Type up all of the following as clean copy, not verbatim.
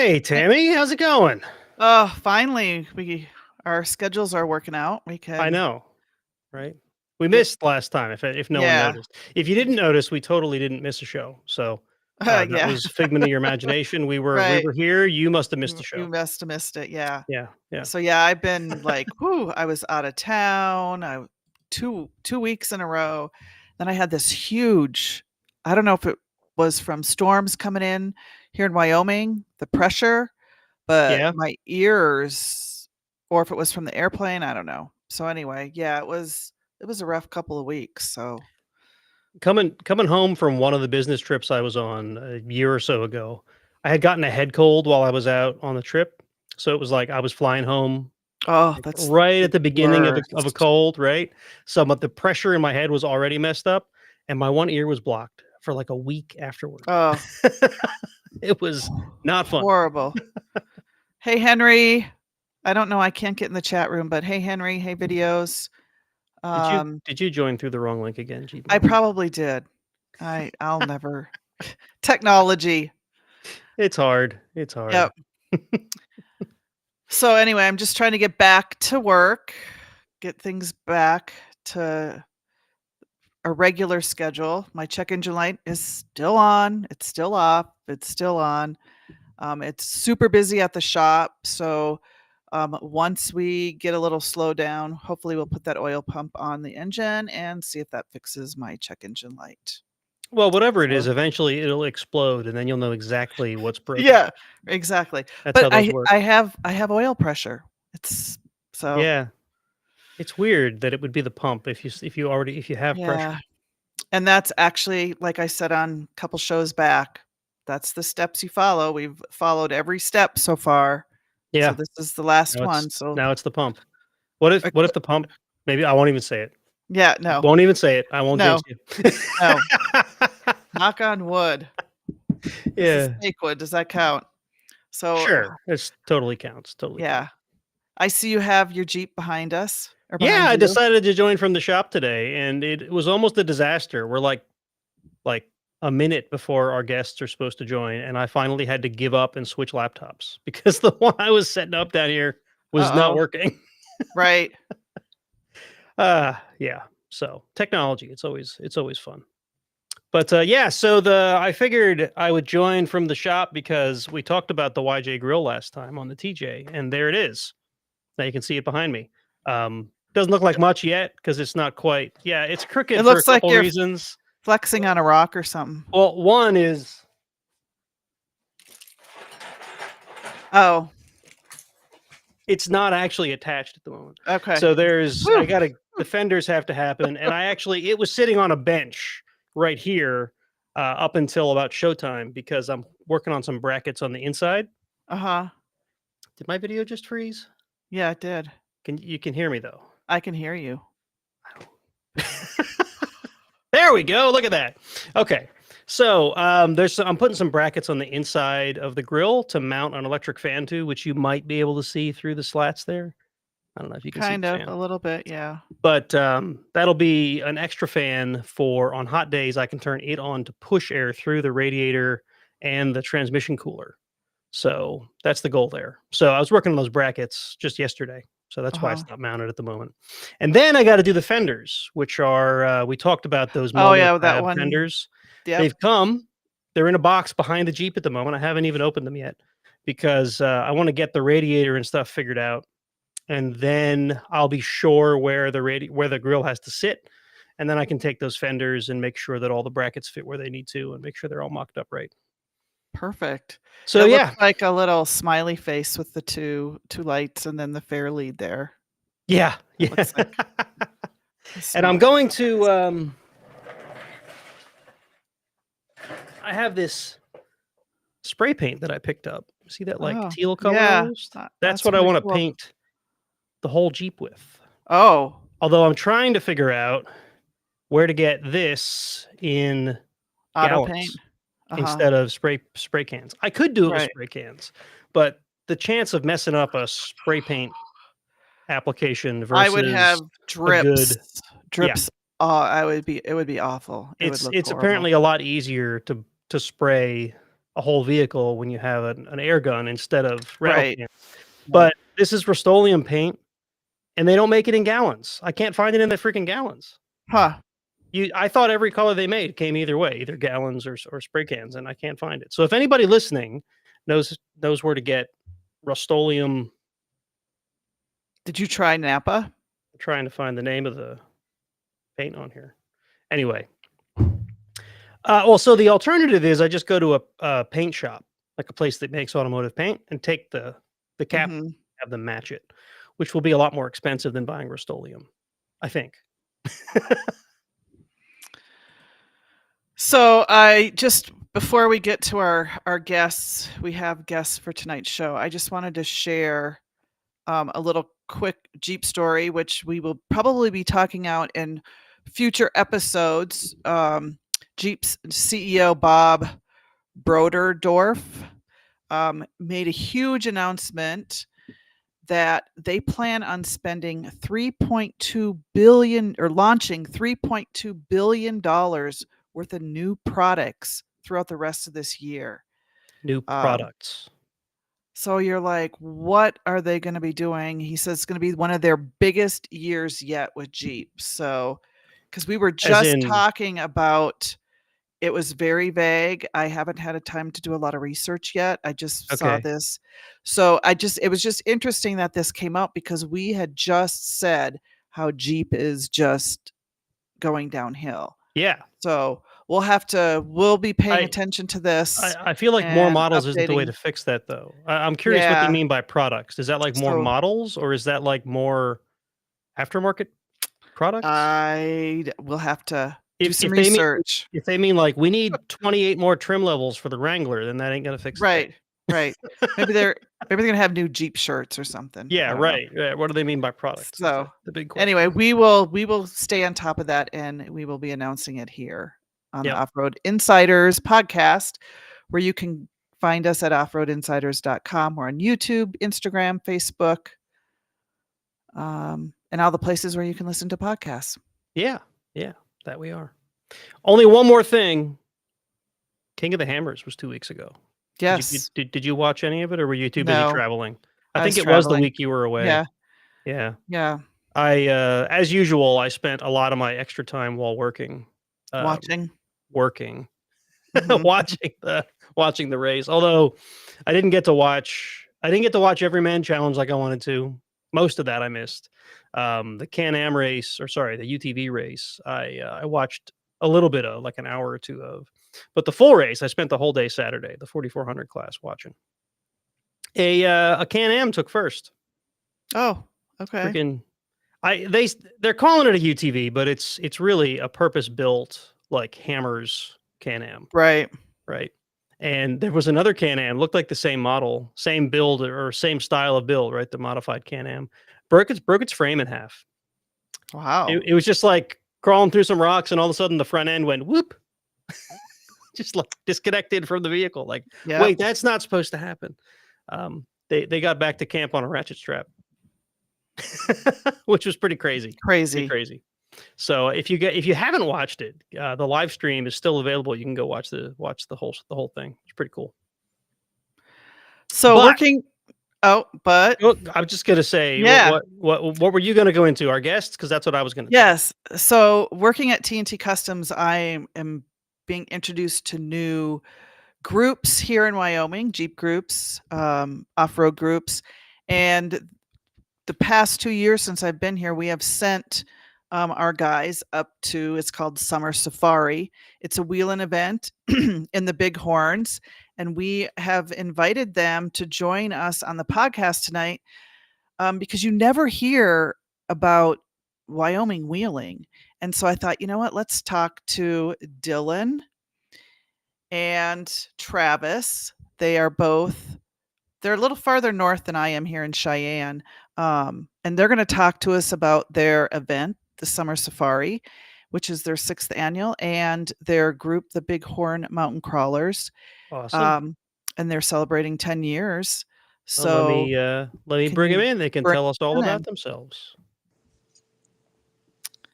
Hey, Hey, Tammy, how's it going? oh, finally, we our schedules are working out. We I can know, right? We get missed last time, if no one yeah. noticed. If you didn't notice, we totally didn't miss a show. So that Yeah, was figment of your imagination. We right. were here. You must have missed a You show. must have missed it. Yeah. Yeah, yeah, So yeah, I've been like, whoo, I was out of town. I two weeks in a row. Then I had this huge, I don't know if it was from storms coming in here in Wyoming, the pressure, but yeah. my ears, or if it was from the airplane, I don't know. So anyway, yeah, it was a rough couple of weeks. So Coming home from one of the business trips I was on a year or so ago, I had gotten a head cold while I was out on the trip. So it was like I was flying home oh, like, that's right the at the beginning of a worst. cold, right? So, but the pressure in my head was already messed up, and my one ear was blocked for like a week afterward. Oh, It was not fun. horrible. Hey, Henry. I don't know. I can't get in the chat room, but hey, Henry. Hey, videos. Did you Um, did you join through the wrong link again, Jeep I Mom? probably did. I'll never. Technology. It's hard. It's hard. Yep. So anyway, I'm just trying to get back to work, get things back to a regular schedule. My check engine light is still on. It's still off. It's still on. It's super busy at the shop. So once we get a little slow down, hopefully we'll put that oil pump on the engine and see if that fixes my check engine light. Well, whatever it is, So eventually it'll explode, and then you'll know exactly what's broken. yeah, exactly. That's But how those I work. I have I have oil pressure. It's so Yeah, it's weird that it would be the pump if you have yeah. pressure. And that's actually, like I said on a couple shows back, that's the steps you follow. We've followed every step so far. So Yeah, this is the last one. So now it's the pump. uh, What if the pump? Maybe I won't even say it. yeah, no, Won't even say it. I won't no, jinx you. no. Knock on wood. This is Yeah, fake wood. Does that count? So sure. This totally counts. Totally yeah, counts. I see you have your Jeep behind us or Yeah, behind I you. decided to join from the shop today, and it was almost a disaster. We're like a minute before our guests are supposed to join, and I finally had to give up and switch laptops because the one I was setting up down here was not Uh-oh. working. Right. Yeah. So technology, it's always fun. But yeah, so the I figured I would join from the shop because we talked about the YJ grill last time on the TJ, and there it is. Now you can see it behind me. Doesn't look like much yet because it's not quite. Yeah, it's It crooked for a looks like couple you're reasons. flexing on a rock or something. Well, one is Oh, it's not actually attached at the moment. okay. So I Whew. gotta the fenders have to happen, and it was sitting on a bench right here up until about showtime because I'm working on some brackets on the inside. Uh-huh. Did my video just freeze? Yeah, it did. You can hear me though? I can hear you. There we go. Look at that. Okay. So I'm putting some brackets on the inside of the grill to mount an electric fan to, which you might be able to see through the slats there. I don't know if you can see Kind the of, fan, a little bit, yeah. but that'll be an extra fan for on hot days. I can turn it on to push air through the radiator and the transmission cooler. So that's the goal there. So I was working on those brackets just yesterday. So that's why Uh-huh. it's not mounted at the moment. And then I got to do the fenders, which are we talked about those Oh, Mullner yeah, that Fab one. fenders. Yep. They've come. They're in a box behind the Jeep at the moment. I haven't even opened them yet because I want to get the radiator and stuff figured out, and then I'll be sure where where the grill has to sit, and then I can take those fenders and make sure that all the brackets fit where they need to, and make sure they're all mocked up right. Perfect. So It looks yeah, like a little smiley face with the two lights and then the fair lead there. yeah, It yeah. looks like a And I'm smiley going face. to I have this spray paint that I picked up. See that like Oh, teal color yeah, almost? That's that's what I really want to cool. paint the whole Jeep with. Oh, Although I'm trying to figure out where to get this in auto paint? gallons Uh-huh, instead of spray cans. I could do it with right. spray cans, but the chance of messing up a spray paint application I would have versus a drips. good yeah, Drips, I would be it would be awful. It would look it's horrible. apparently a lot easier to spray a whole vehicle when you have an air gun instead of rattle Right. cans. But this is Rust-Oleum paint, and they don't make it in gallons. I can't find it in the freaking gallons. Huh. I thought every color they made came either way, either gallons or spray cans, and I can't find it. So if anybody listening knows where to get Rust-Oleum, Did you try Napa? I'm trying to find the name of the paint on here. Anyway, well, so the alternative is I just go to a paint shop, like a place that makes automotive paint, and take the cap, Mhm. have them match it, which will be a lot more expensive than buying Rust-Oleum, I think. So I just before we get to our guests, we have guests for tonight's show. I just wanted to share a little quick Jeep story, which we will probably be talking out in future episodes. Jeep's CEO Bob Broderdorf made a huge announcement that they plan on spending 3.2 billion or launching 3.2 billion dollars worth of new products throughout the rest of this year. New products. So you're like, what are they going to be doing? He says it's going to be one of their biggest years yet with Jeep. So, because we were just talking about, it was very vague. I haven't had a time to do a lot of research yet. I just saw this. So it was just interesting that this came out because we had just said how Jeep is just going downhill. Yeah. So we'll be paying attention to this. I feel like more models isn't the way to fix that, though. I'm curious what they mean by products. Is that like more models, or is that like more aftermarket products? I will have to do some research. If they mean like we need 28 more trim levels for the Wrangler, then that ain't gonna fix it. Right. Maybe they're gonna have new Jeep shirts or something. Yeah, right. Yeah, what do they mean by products? So the big question. Anyway, we will stay on top of that, and we will be announcing it here on the Off-Road Insiders podcast, where you can find us at offroadinsiders.com. We're on YouTube, Instagram, Facebook, and all the places where you can listen to podcasts. Yeah, that we are. Only one more thing. King of the Hammers was 2 weeks ago. Yes. Did you watch any of it, or were you too busy traveling? I think it was the week you were away. Yeah. I, as usual, I spent a lot of my extra time while working. Working. Mm-hmm. watching the race. Although I didn't get to watch every man challenge like I wanted to. Most of that I missed. The Can-Am race, the UTV race, I watched a little bit of, like an hour or two of. But the full race, I spent the whole day Saturday, the 4,400 class, watching. A Can-Am took first. Oh, okay. Freaking, they're calling it a UTV, but it's really a purpose-built, like, Hammers Can-Am. Right. And there was another Can-Am, looked like the same model, same build or same style of build, right? The modified Can-Am broke its frame in half. Wow. It was just like crawling through some rocks, and all of a sudden the front end went whoop. Just like disconnected from the vehicle. Like, wait, that's not supposed to happen. They got back to camp on a ratchet strap, which was pretty crazy. Crazy. So if you haven't watched it, the live stream is still available. You can go watch the whole thing. It's pretty cool. So but I'm just gonna say, what were you gonna go into? Our guests, because that's what I was gonna. Yes. So working at TNT Customs, I am being introduced to new groups here in Wyoming, Jeep groups, off-road groups, and the past 2 years since I've been here, we have sent our guys up to, it's called Summer Safari. It's a wheeling event in the Bighorns, and we have invited them to join us on the podcast tonight because you never hear about Wyoming wheeling. And so I thought, you know what, let's talk to Dylan and Travis. They're a little farther north than I am here in Cheyenne. And they're going to talk to us about their event, the Summer Safari, which is their 6th annual, and their group, the Bighorn Mountain Crawlers. Awesome. And they're celebrating 10 years. So let me bring them in. They can tell us all about themselves.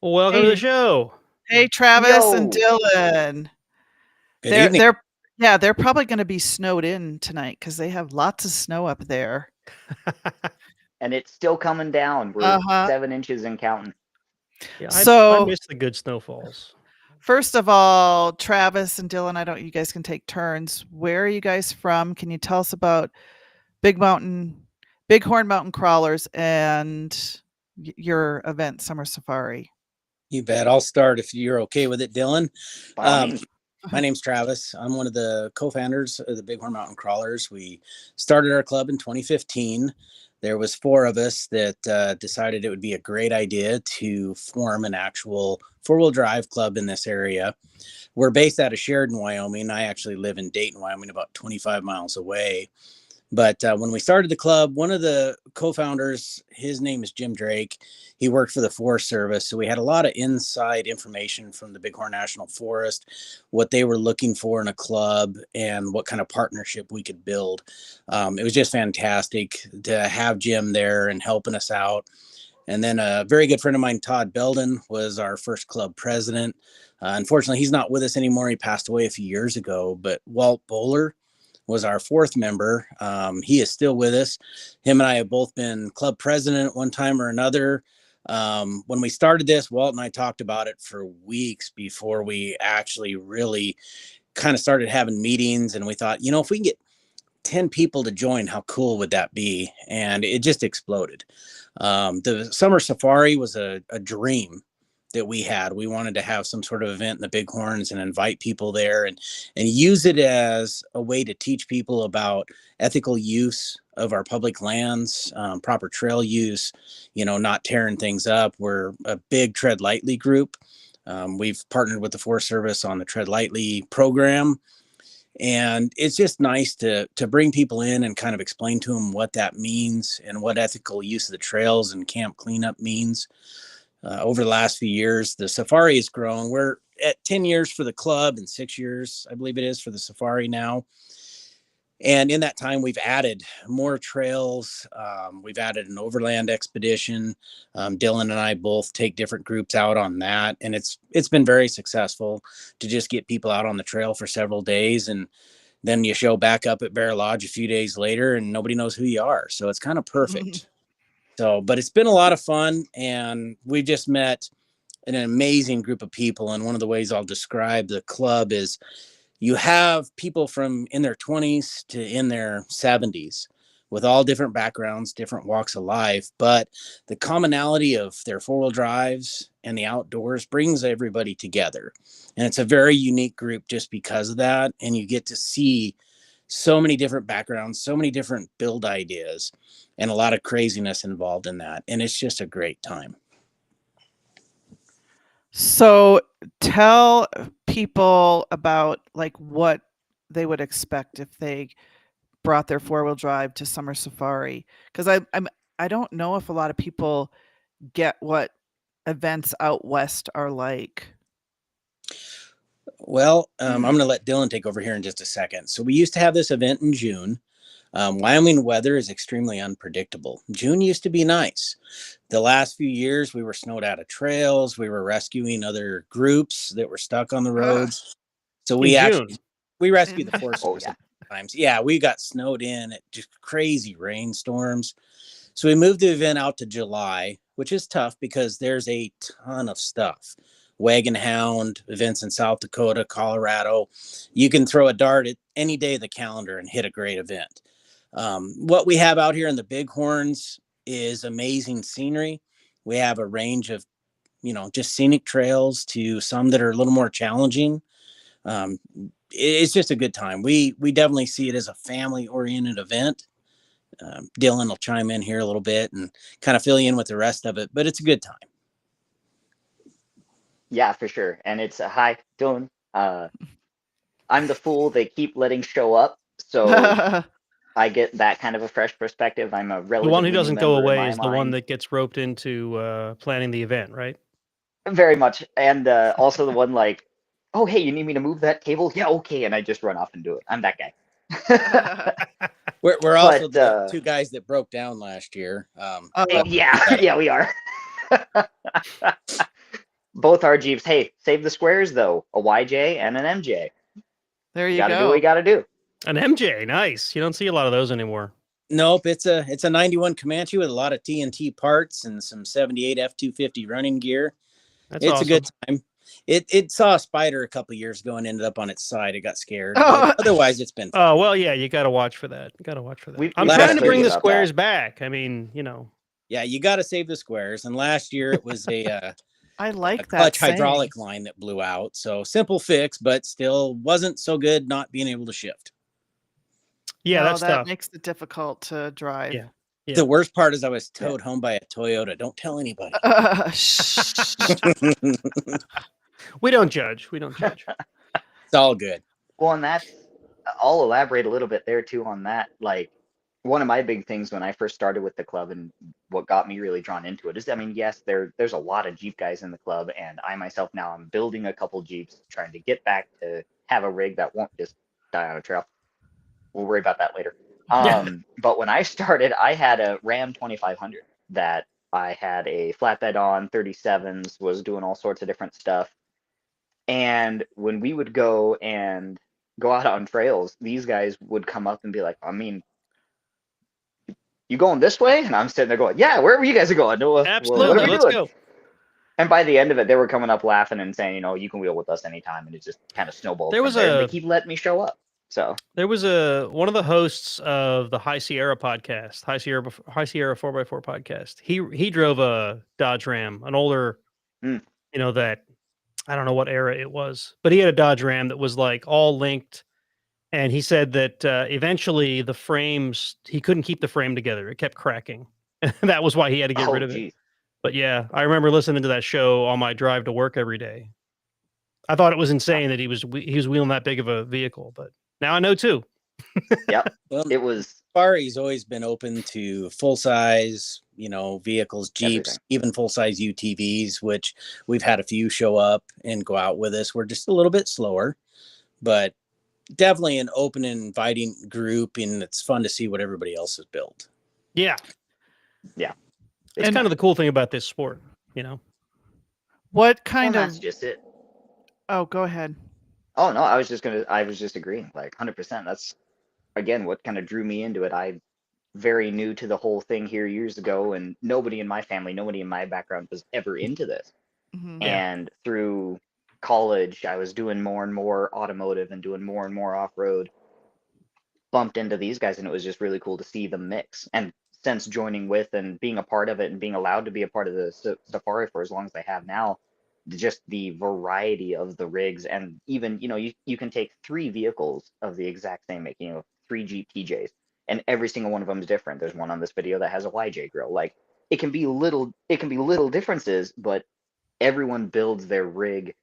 Welcome to the show. Hey, Travis and Dylan. Good evening. Yeah, they're probably going to be snowed in tonight because they have lots of snow up there. And it's still coming down. We're Uh-huh. 7 inches and counting. Yeah, I So miss the good snowfalls. first of all, Travis and Dylan, you guys can take turns. Where are you guys from? Can you tell us about Bighorn Mountain Crawlers and your event, Summer Safari? You bet. I'll start if you're okay with it, Dylan. By all means. My name's Travis. I'm one of the co-founders of the Bighorn Mountain Crawlers. We started our club in 2015. There was 4 of us that decided it would be a great idea to form an actual 4-wheel drive club in this area. We're based out of Sheridan, Wyoming. I actually live in Dayton, Wyoming, about 25 miles away. But when we started the club, one of the co-founders, his name is Jim Drake. He worked for the Forest Service. So we had a lot of inside information from the Bighorn National Forest, what they were looking for in a club and what kind of partnership we could build. It was just fantastic to have Jim there and helping us out. And then a very good friend of mine, Todd Belden, was our first club president. Unfortunately, he's not with us anymore. He passed away a few years ago, but Walt Bowler was our 4th member. He is still with us. Him and I have both been club president at one time or another. When we started this, Walt and I talked about it for weeks before we actually really kind of started having meetings. And we thought, if we can get 10 people to join, how cool would that be? And it just exploded. The summer safari was a dream that we had. We wanted to have some sort of event in the Bighorns and invite people there and use it as a way to teach people about ethical use of our public lands, proper trail use, not tearing things up. We're a big Tread Lightly group. We've partnered with the Forest Service on the Tread Lightly program. And it's just nice to bring people in and kind of explain to them what that means and what ethical use of the trails and camp cleanup means. Over the last few years, the safari has grown. We're at 10 years for the club and 6 years, I believe it is, for the safari now. And in that time, we've added more trails. We've added an overland expedition. Dylan and I both take different groups out on that. And it's been very successful to just get people out on the trail for several days. And then you show back up at Bear Lodge a few days later and nobody knows who you are. So it's kind of perfect. So, but it's been a lot of fun, and we just met an amazing group of people. And one of the ways I'll describe the club is you have people from in their 20s to in their 70s with all different backgrounds, different walks of life. But the commonality of their 4-wheel drives and the outdoors brings everybody together. And it's a very unique group just because of that. And you get to see so many different backgrounds, so many different build ideas, and a lot of craziness involved in that. And it's just a great time. So tell people about what they would expect if they brought their 4-wheel drive to Summer Safari. Because I don't know if a lot of people get what events out west are like. Well, I'm going to let Dylan take over here in just a second. So we used to have this event in June. Wyoming weather is extremely unpredictable. June used to be nice. The last few years, we were snowed out of trails. We were rescuing other groups that were stuck on the roads. So we rescued the Forest Service times. Yeah, we got snowed in at just crazy rainstorms. So we moved the event out to July, which is tough because there's a ton of stuff. Wagon Hound, events in South Dakota, Colorado. You can throw a dart at any day of the calendar and hit a great event. What we have out here in the Bighorns is amazing scenery. We have a range of, just scenic trails to some that are a little more challenging. It's just a good time. We definitely see it as a family-oriented event. Dylan will chime in here a little bit and kind of fill you in with the rest of it, but it's a good time. Yeah, for sure. And it's hi, Dylan. I'm the fool they keep letting show up, so I get that kind of a fresh perspective. I'm a relatively the one who doesn't go away is the one mind. that gets roped into planning the event, right? Very much, and also the one like, oh hey, you need me to move that table? Yeah, okay, and I just run off and do it. I'm that guy. We're also the 2 guys that broke down last year. Yeah, we are. Both our Jeeps. Hey, save the squares though. A YJ and an MJ. There you got to do what go. you got to do. An MJ, nice. You don't see a lot of those anymore. Nope, it's a 91 Comanche with a lot of TNT parts and some 78 F250 running gear. That's It's awesome. a good time. It saw a spider a couple years ago and ended up on its side. It got scared. Oh. But otherwise, it's been fun. Oh well, yeah, you got to watch for that. You got to watch for that. We've I'm got trying to stories bring the about squares back. I mean, Yeah, you got to save the squares. And last year it was a I like that clutch saying. hydraulic line that blew out. So simple fix, but still wasn't so good not being able to shift. yeah, No, that's that tough. makes it difficult to drive. Yeah. Yeah. The worst part is I was towed home by a Toyota. Don't tell anybody. Shh. We don't judge. We don't judge. It's all good. Well, and that's, I'll elaborate a little bit there too on that. Like, one of my big things when I first started with the club and what got me really drawn into it is, I mean, yes, there's a lot of Jeep guys in the club, and I myself now am building a couple Jeeps, trying to get back to have a rig that won't just die on a trail. We'll worry about that later. But when I started, I had a Ram 2500 that I had a flatbed on, 37s, was doing all sorts of different stuff. And when we would go out on trails, these guys would come up and be like, I mean, you going this way? And I'm sitting there going, yeah, wherever you guys are going. No, what Absolutely. are we Let's doing? go. And by the end of it, they were coming up laughing and saying, you can wheel with us anytime. And it just kind of snowballed. There from was there. And a- they keep letting me show up. So There was one of the hosts of the High Sierra podcast, High Sierra 4x4 podcast. He drove a Dodge Ram, an older, Mm. that I don't know what era it was, but he had a Dodge Ram that was like all linked. And he said that eventually the frames, he couldn't keep the frame together. It kept cracking. That was why he had to get rid of it. geez. But yeah, I remember listening to that show on my drive to work every day. I thought it was insane that he was wheeling that big of a vehicle, but now I know too. Yep. Well, It was He's always been open to full size, vehicles, Jeeps, everything. even full size UTVs, which we've had a few show up and go out with us. We're just a little bit slower, but definitely an open and inviting group, and it's fun to see what everybody else has built. Yeah. Yeah. It's kind of the cool thing about this sport, What Well, kind that's of? just it. Oh, go ahead. Oh no, I was just agreeing, like 100%. That's again what kind of drew me into it. I very new to the whole thing here years ago, and nobody in my family, nobody in my background was ever into this. Mhm. Yeah. And through college, I was doing more and more automotive and doing more and more off-road. Bumped into these guys, and it was just really cool to see the mix. And since joining with and being a part of it and being allowed to be a part of the safari for as long as I have now, just the variety of the rigs, and even you can take three vehicles of the exact same make, three Jeep TJs, and every single one of them is different. There's one on this video that has a YJ grill. Like it can be little differences, but everyone builds their rig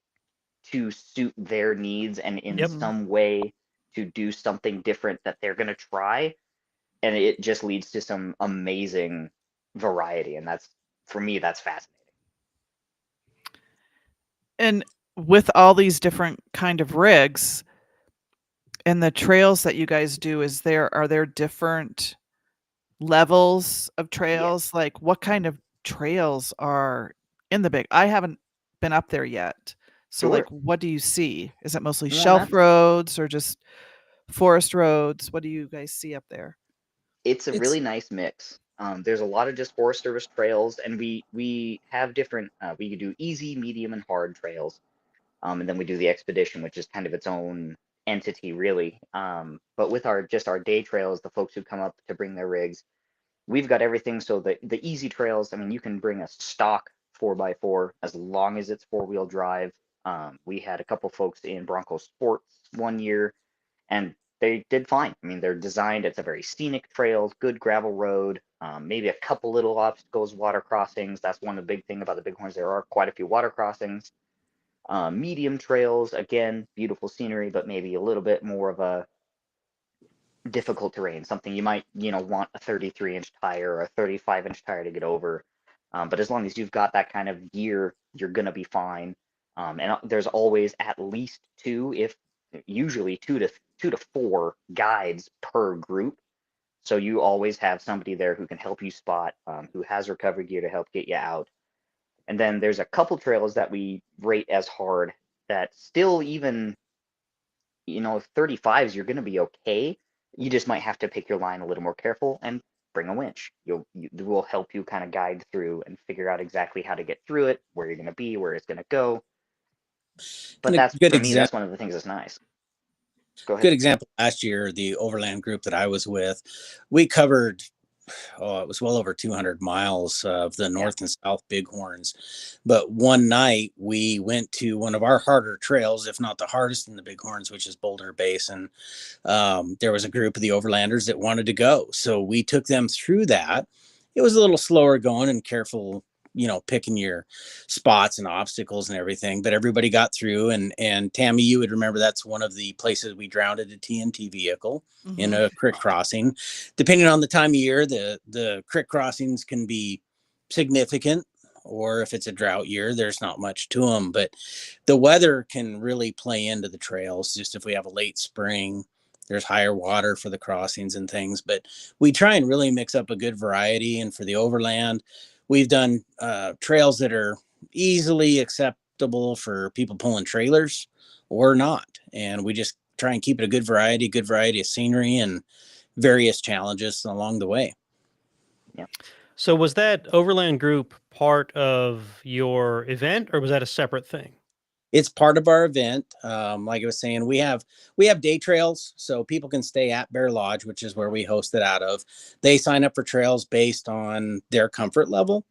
to suit their needs and in Yep. some way to do something different that they're going to try, and it just leads to some amazing variety, and that's, for me, that's fascinating. And with all these different kind of rigs and the trails that you guys do, are there different levels of trails? Like what kind of trails are in the big? I haven't been up there yet. So like Sure. what do you see? Is it mostly Well, shelf that's- roads or just forest roads? What do you guys see up there? It's a really nice mix. There's a lot of just Forest Service trails, and we have different. We could do easy, medium, and hard trails, and then we do the expedition, which is kind of its own entity, really. But with our day trails, the folks who come up to bring their rigs, we've got everything. So the easy trails, I mean, you can bring a stock 4x4 as long as it's four-wheel drive. We had a couple folks in Bronco Sports one year, and they did fine. I mean, they're designed, it's a very scenic trail, good gravel road, maybe a couple little obstacles, water crossings. That's one of the big thing about the Bighorns. There are quite a few water crossings. Medium trails, again, beautiful scenery, but maybe a little bit more of a difficult terrain, something you might, want a 33-inch tire or a 35-inch tire to get over. But as long as you've got that kind of gear, you're going to be fine. And there's always at least usually two to four guides per group. So you always have somebody there who can help you spot, who has recovery gear to help get you out. And then there's a couple trails that we rate as hard that still, even 35s, you're going to be okay. You just might have to pick your line a little more careful and bring a winch. It will help you kind of guide through and figure out exactly how to get through it, where you're going to be, where it's going to go. But And a that's, good for me, that's example. one of the things that's nice. Go ahead. Good example. Last year, the overland group that I was with, we covered, it was well over 200 miles of the north and south Bighorns. But one night we went to one of our harder trails, if not the hardest in the Bighorns, which is Boulder Basin. There was a group of the overlanders that wanted to go. So we took them through that. It was a little slower going and careful, picking your spots and obstacles and everything, but everybody got through. And Tammy, you would remember that's one of the places we drowned a TNT vehicle in a creek crossing. Depending on the time of year, the creek crossings can be significant, or if it's a drought year, there's not much to them. But the weather can really play into the trails. Just if we have a late spring, there's higher water for the crossings and things. But we try and really mix up a good variety. And for the overland, we've done trails that are easily acceptable for people pulling trailers or not. And we just try and keep it a good variety of scenery and various challenges along the way. Yeah. So was that overland group part of your event, or was that a separate thing? It's part of our event. Like I was saying, we have day trails, so people can stay at Bear Lodge, which is where we host it out of. They sign up for trails based on their comfort level,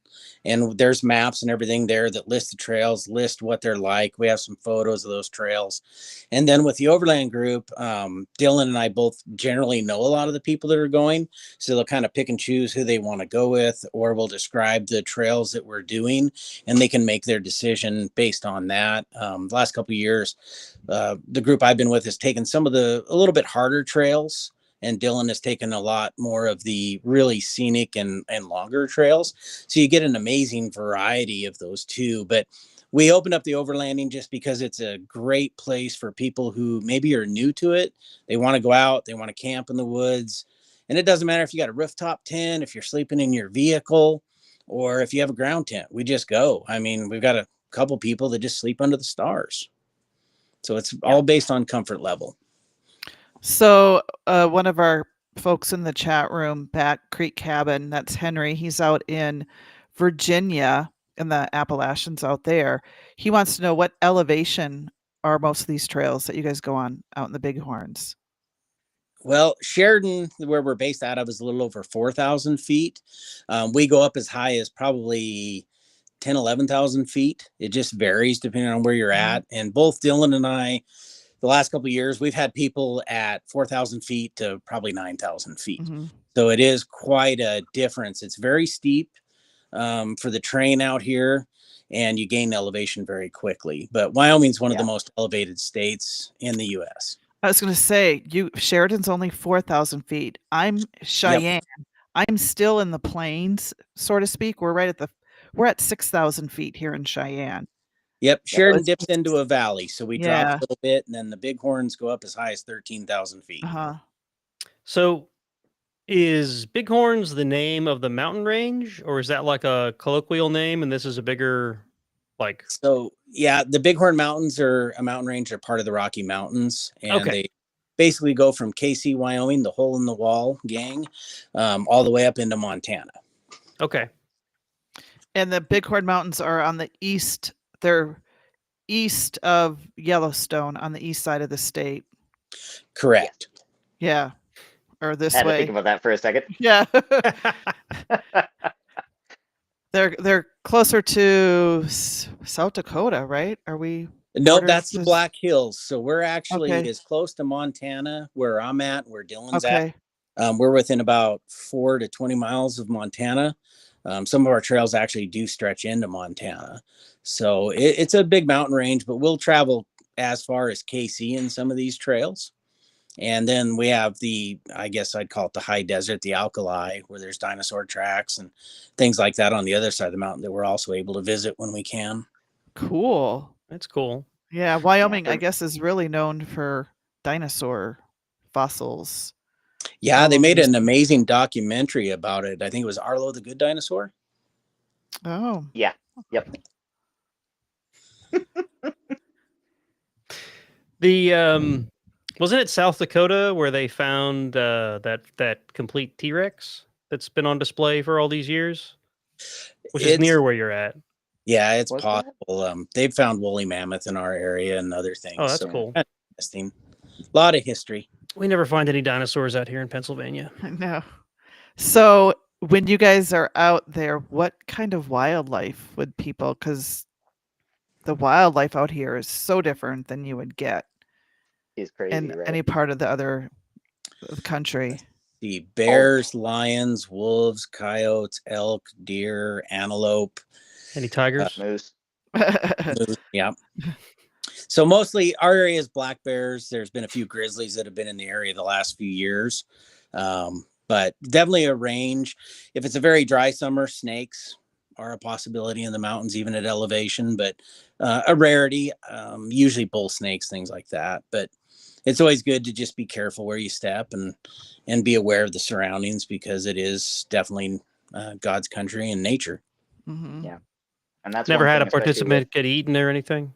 and there's maps and everything there that list the trails, list what they're like. We have some photos of those trails, and then with the overland group, Dylan and I both generally know a lot of the people that are going, so they'll kind of pick and choose who they want to go with, or we'll describe the trails that we're doing, and they can make their decision based on that. The last couple of years, the group I've been with has taken some of a little bit harder trails, and Dylan has taken a lot more of the really scenic and longer trails. So you get an amazing variety of those two. But we opened up the overlanding just because it's a great place for people who maybe are new to it. They want to go out, they want to camp in the woods. And it doesn't matter if you got a rooftop tent, if you're sleeping in your vehicle, or if you have a ground tent. We just go. I mean, we've got a couple people that just sleep under the stars. So it's all based on comfort level. So one of our folks in the chat room, Back Creek Cabin, that's Henry. He's out in Virginia in the Appalachians out there. He wants to know, what elevation are most of these trails that you guys go on out in the Bighorns? Well, Sheridan, where we're based out of, is a little over 4,000 feet. We go up as high as probably 11,000 feet. It just varies depending on where you're at. And both Dylan and I, the last couple of years, we've had people at 4,000 feet to probably 9,000 feet. So it is quite a difference. It's very steep for the terrain out here, and you gain elevation very quickly. But Wyoming's one of the most elevated states in the U.S. I was going to say, Sheridan's only 4,000 feet. I'm Cheyenne. Yep. I'm still in the plains, so to speak. We're at 6,000 feet here in Cheyenne. Yep. Sheridan dips into a valley, so we drop a little bit, and then the Bighorns go up as high as 13,000 feet. So is Bighorns the name of the mountain range, or is that like a colloquial name and this is a bigger, like? So yeah, the Bighorn Mountains are a mountain range. They're part of the Rocky Mountains, and they basically go from KC, Wyoming, the Hole in the Wall gang, all the way up into Montana. Okay. And the Bighorn Mountains are on the east. They're east of Yellowstone, on the east side of the state. Correct. Yeah. Or this way. I had to way. think about that for a second. Yeah. They're closer to South Dakota, right? Are we? No, that's the Black Hills. So we're actually as close to Montana, where I'm at, where Dylan's at. We're within about 4 to 20 miles of Montana. Some of our trails actually do stretch into Montana. So it's a big mountain range, but we'll travel as far as KC in some of these trails. And then we have I guess I'd call it the high desert, the alkali, where there's dinosaur tracks and things like that on the other side of the mountain that we're also able to visit when we can. Cool. That's cool. Yeah. Wyoming, I guess, is really known for dinosaur fossils. Yeah. They made an amazing documentary about it. I think it was Arlo the Good Dinosaur. Oh. Yeah. Yep. Wasn't it South Dakota where they found that complete T-Rex that's been on display for all these years, which is It's near where you're at? yeah, it's What's that? possible. They've found woolly mammoth in our area and other Oh, things. that's So cool. kind of interesting. A lot of history. We never find any dinosaurs out here in Pennsylvania. No. So when you guys are out there, what kind of wildlife would people? Because the wildlife out here is so different than you would get Is crazy, in right? any part of the country. The bears, lions, wolves, coyotes, elk, deer, antelope. Any tigers? Moose. Moose, yeah. So mostly our area is black bears. There's been a few grizzlies that have been in the area the last few years. But definitely a range. If it's a very dry summer, snakes are a possibility in the mountains, even at elevation, but a rarity, usually bull snakes, things like that. But it's always good to just be careful where you step and be aware of the surroundings, because it is definitely God's country and nature. Mhm. Yeah. And that's Never one had thing, a especially participant get eaten or anything?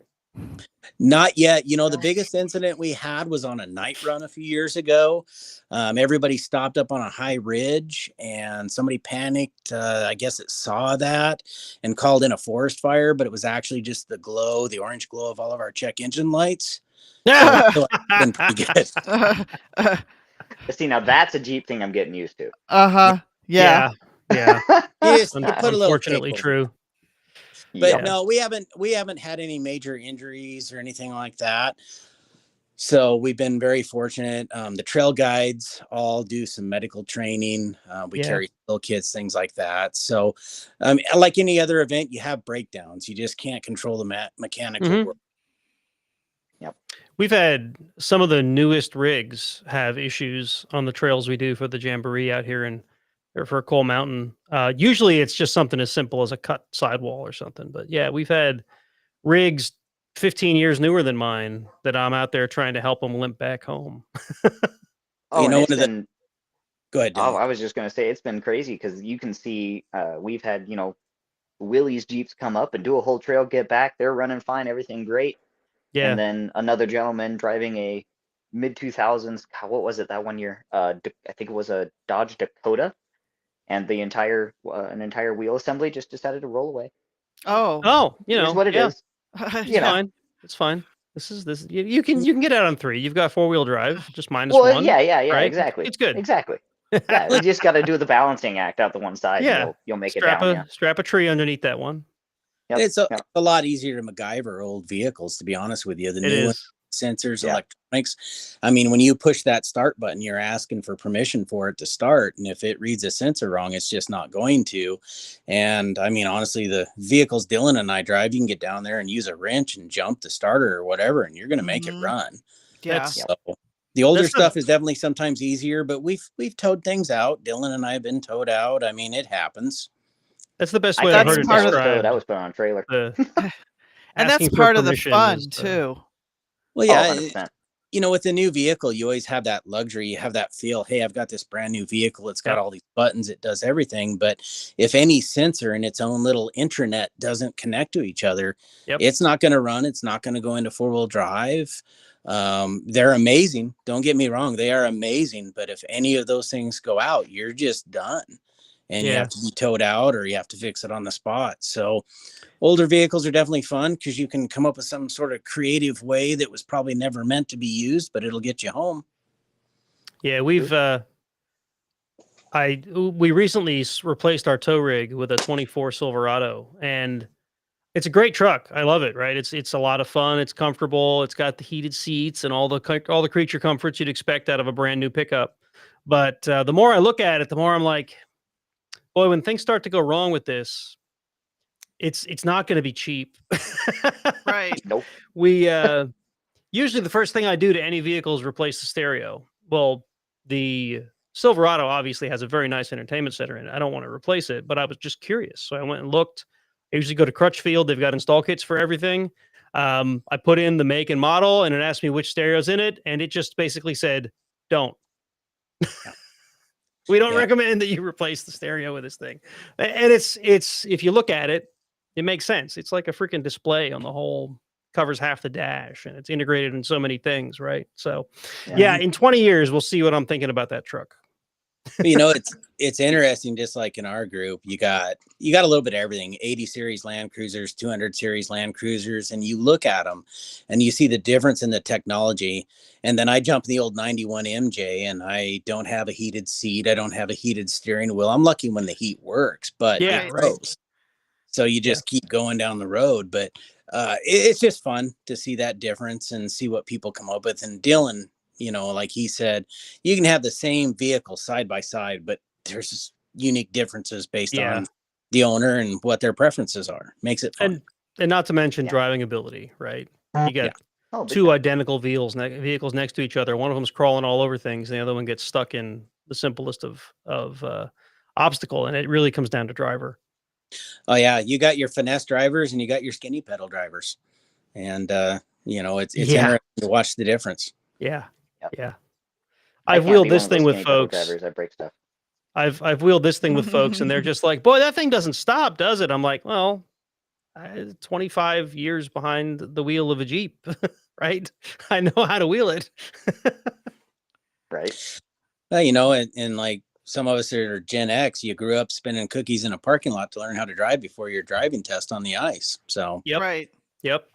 Not yet. You know, the No. biggest incident we had was on a night run a few years ago. Everybody stopped up on a high ridge and somebody panicked. I guess it saw that and called in a forest fire, but it was actually just the glow, the orange glow of all of our check engine lights. So it's been pretty good. But see, now that's a Jeep thing I'm getting used to. Uh-huh. Yeah. Yeah. You Un- put a little Unfortunately tape over true. But Yep. no, we haven't had any major injuries or anything like that. So we've been very fortunate. The trail guides all do some medical training. We Yeah. carry spill kits, things like that. So, like any other event, you have breakdowns. You just can't control the mechanical Mhm. work. We've had some of the newest rigs have issues on the trails we do for the Jamboree out here or for Coal Mountain. Usually it's just something as simple as a cut sidewall or something. But yeah, we've had rigs 15 years newer than mine that I'm out there trying to help them limp back home. Oh, You and know, it's one of the been, go ahead, Dylan. I was just going to say, it's been crazy because you can see we've had, Willie's Jeeps come up and do a whole trail, get back. They're running fine, everything great. Yeah. And then another gentleman driving a mid 2000s, what was it that one year? I think it was a Dodge Dakota, and the an entire wheel assembly just decided to roll away. Oh. Oh, Here's what it yeah, is. it's You know. fine. It's fine. This you can get out on 3. You've got 4-wheel drive, just minus Well, 1. yeah, right? exactly. It's good. Exactly. Yeah, we just got to do the balancing act out the one side, Yeah. and you'll make it down. Yeah. Strap a tree underneath that one. Yep. It's a Yep. lot easier to MacGyver old vehicles, to be honest with you. The It new is. sensors, Yeah. electronics. I mean, when you push that start button, you're asking for permission for it to start. And if it reads a sensor wrong, it's just not going to. And I mean, honestly, the vehicles Dylan and I drive, you can get down there and use a wrench and jump the starter or whatever, and you're going to make it Mhm. run. Yeah. That's- So the older That's the- stuff is definitely sometimes easier, but we've towed things out. Dylan and I have been towed out. I mean, it happens. That's the best I way can't I've heard even it say I was described. towed. I was put on a trailer. And that's Asking for part of the permission fun is the- too. Well, Oh, yeah, 100%. you know, with a new vehicle, you always have that luxury. You have that feel, hey, I've got this brand new vehicle. It's got Yep. all these buttons. It does everything. But if any sensor in its own little intranet doesn't connect to each other, Yep. it's not going to run. It's not going to go into 4-wheel drive. They're amazing. Don't get me wrong. They are amazing. But if any of those things go out, you're just done. And you Yeah. have to be towed out or you have to fix it on the spot. So older vehicles are definitely fun because you can come up with some sort of creative way that was probably never meant to be used, but it'll get you home. Yeah, we've we recently replaced our tow rig with a 24 Silverado, and it's a great truck. I love it. Right? It's a lot of fun. It's comfortable. It's got the heated seats and all the creature comforts you'd expect out of a brand new pickup. But the more I look at it, the more I'm like, boy, when things start to go wrong with this, it's not going to be cheap. Right. Nope. We usually the first thing I do to any vehicle is replace the stereo. Well, the Silverado obviously has a very nice entertainment center in it. I don't want to replace it, but I was just curious. So I went and looked. I usually go to Crutchfield. They've got install kits for everything. I put in the make and model, and it asked me which stereo's in it, and it just basically said, "Don't." We don't Yeah. recommend that you replace the stereo with this thing. And it's if you look at it, it makes sense. It's like a freaking display on the whole covers half the dash, and it's integrated in so many things, right? So, Yeah. yeah, in 20 years, we'll see what I'm thinking about that truck. You know, it's interesting. Just like in our group, you got a little bit of everything: 80 series Land Cruisers, 200 series Land Cruisers, and you look at them, and you see the difference in the technology. And then I jump in the old 91 MJ, and I don't have a heated seat. I don't have a heated steering wheel. I'm lucky when the heat works, but Yeah, it right. goes. So you just keep going down the road. But it's just fun to see that difference and see what people come up with. And Dylan, you know, like he said, you can have the same vehicle side by side, but there's just unique differences based on the owner and what their preferences are. Makes it fun. And not to mention Yeah. driving ability, right? You got Oh, big two time. identical vehicles next to each other. One of them's crawling all over things, and the other one gets stuck in the simplest of obstacle, and it really comes down to driver. Oh yeah, you got your finesse drivers and you got your skinny pedal drivers, and you know, it's interesting to watch the difference. Yeah, Yep. yeah. I I've can't wheeled be one this of those thing with skinny pedal folks. drivers. I break stuff. I've wheeled this thing with folks, and they're just like, "Boy, that thing doesn't stop, does it?" I'm like, "Well, 25 years behind the wheel of a Jeep, right? I know how to wheel it." Right. Well, you know, and like some of us that are Gen X, you grew up spinning cookies in a parking lot to learn how to drive before your driving test on the ice. So Yep. Right. Yep.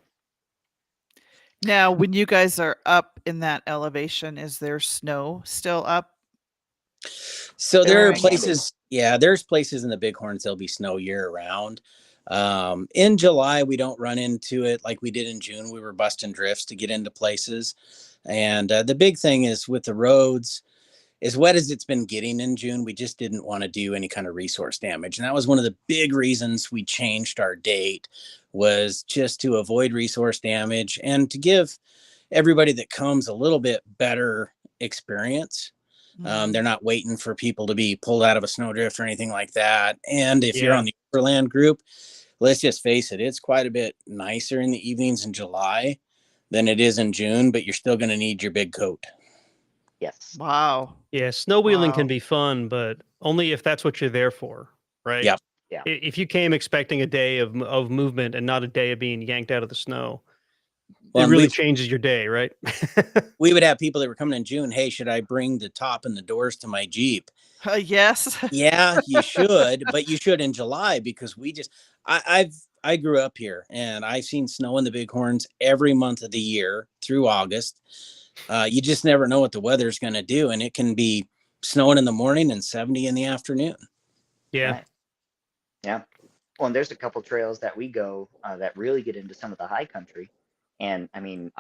Now, when you guys are up in that elevation, is there snow still up? So there are Right. places, there's places in the Bighorns there'll be snow year round. In July, we don't run into it like we did in June. We were busting drifts to get into places. And the big thing is with the roads, as wet as it's been getting in June, we just didn't want to do any kind of resource damage. And that was one of the big reasons we changed our date, was just to avoid resource damage and to give everybody that comes a little bit better experience. They're not waiting for people to be pulled out of a snowdrift or anything like that. And if you're on the overland group, let's just face it, it's quite a bit nicer in the evenings in July than it is in June, but you're still going to need your big coat. Yes. Wow. Yeah, snow wheeling can Wow. be fun, but only if that's what you're there for, right? Yep. Yeah. If you came expecting a day of movement and not a day of being yanked out of the snow, Well, it and really changes your day, right? we would have people that were coming in June. Hey, should I bring the top and the doors to my Jeep? Yes. Yeah, you should, but you should in July, because I grew up here and I've seen snow in the Bighorns every month of the year through August. You just never know what the weather's going to do, and it can be snowing in the morning and 70 in the afternoon. Yeah. Right. Yeah. Well, and there's a couple trails that we go that really get into some of the high country. And I mean,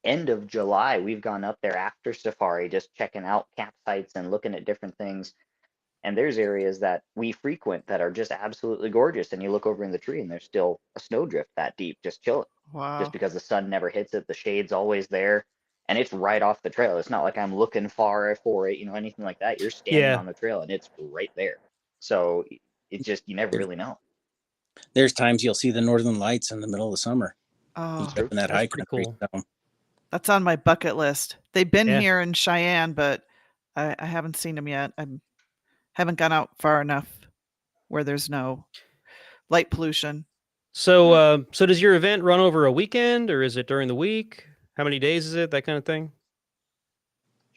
end of July, we've gone up there after safari, just checking out campsites and looking at different things. And there's areas that we frequent that are just absolutely gorgeous. And you look over in the tree and there's still a snowdrift that deep, just chilling, just Wow. because the sun never hits it. The shade's always there. And it's right off the trail. It's not like I'm looking far for it, anything like that. You're standing on the trail and it's right there. So it just, you never really know. There's times you'll see the northern lights in the middle of the summer. Oh, In that That's high pretty country. cool. So. that's on my bucket list. They've been Yeah. here in Cheyenne, but I haven't seen them yet. I haven't gone out far enough where there's no light pollution. So, so does your event run over a weekend, or is it during the week? How many days is it? That kind of thing.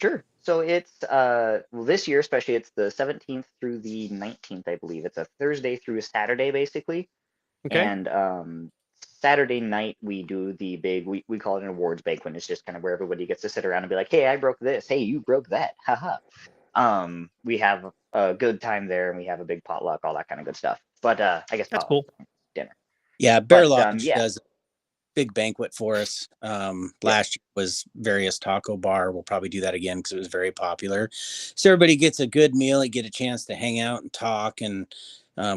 Sure. So it's well, this year especially, it's the 17th through the 19th, I believe. It's a Thursday through a Saturday, basically. Okay. And Saturday night we do the big, we call it an awards banquet. It's just kind of where everybody gets to sit around and be like, hey, I broke this. Hey, you broke that. Haha. We have a good time there, and we have a big potluck, all that kind of good stuff. But I guess That's potluck, cool. dinner. Yeah, Bear But, Lodge yeah. does a big banquet for us. Last year was Various Taco Bar. We'll probably do that again because it was very popular. So everybody gets a good meal and get a chance to hang out and talk. And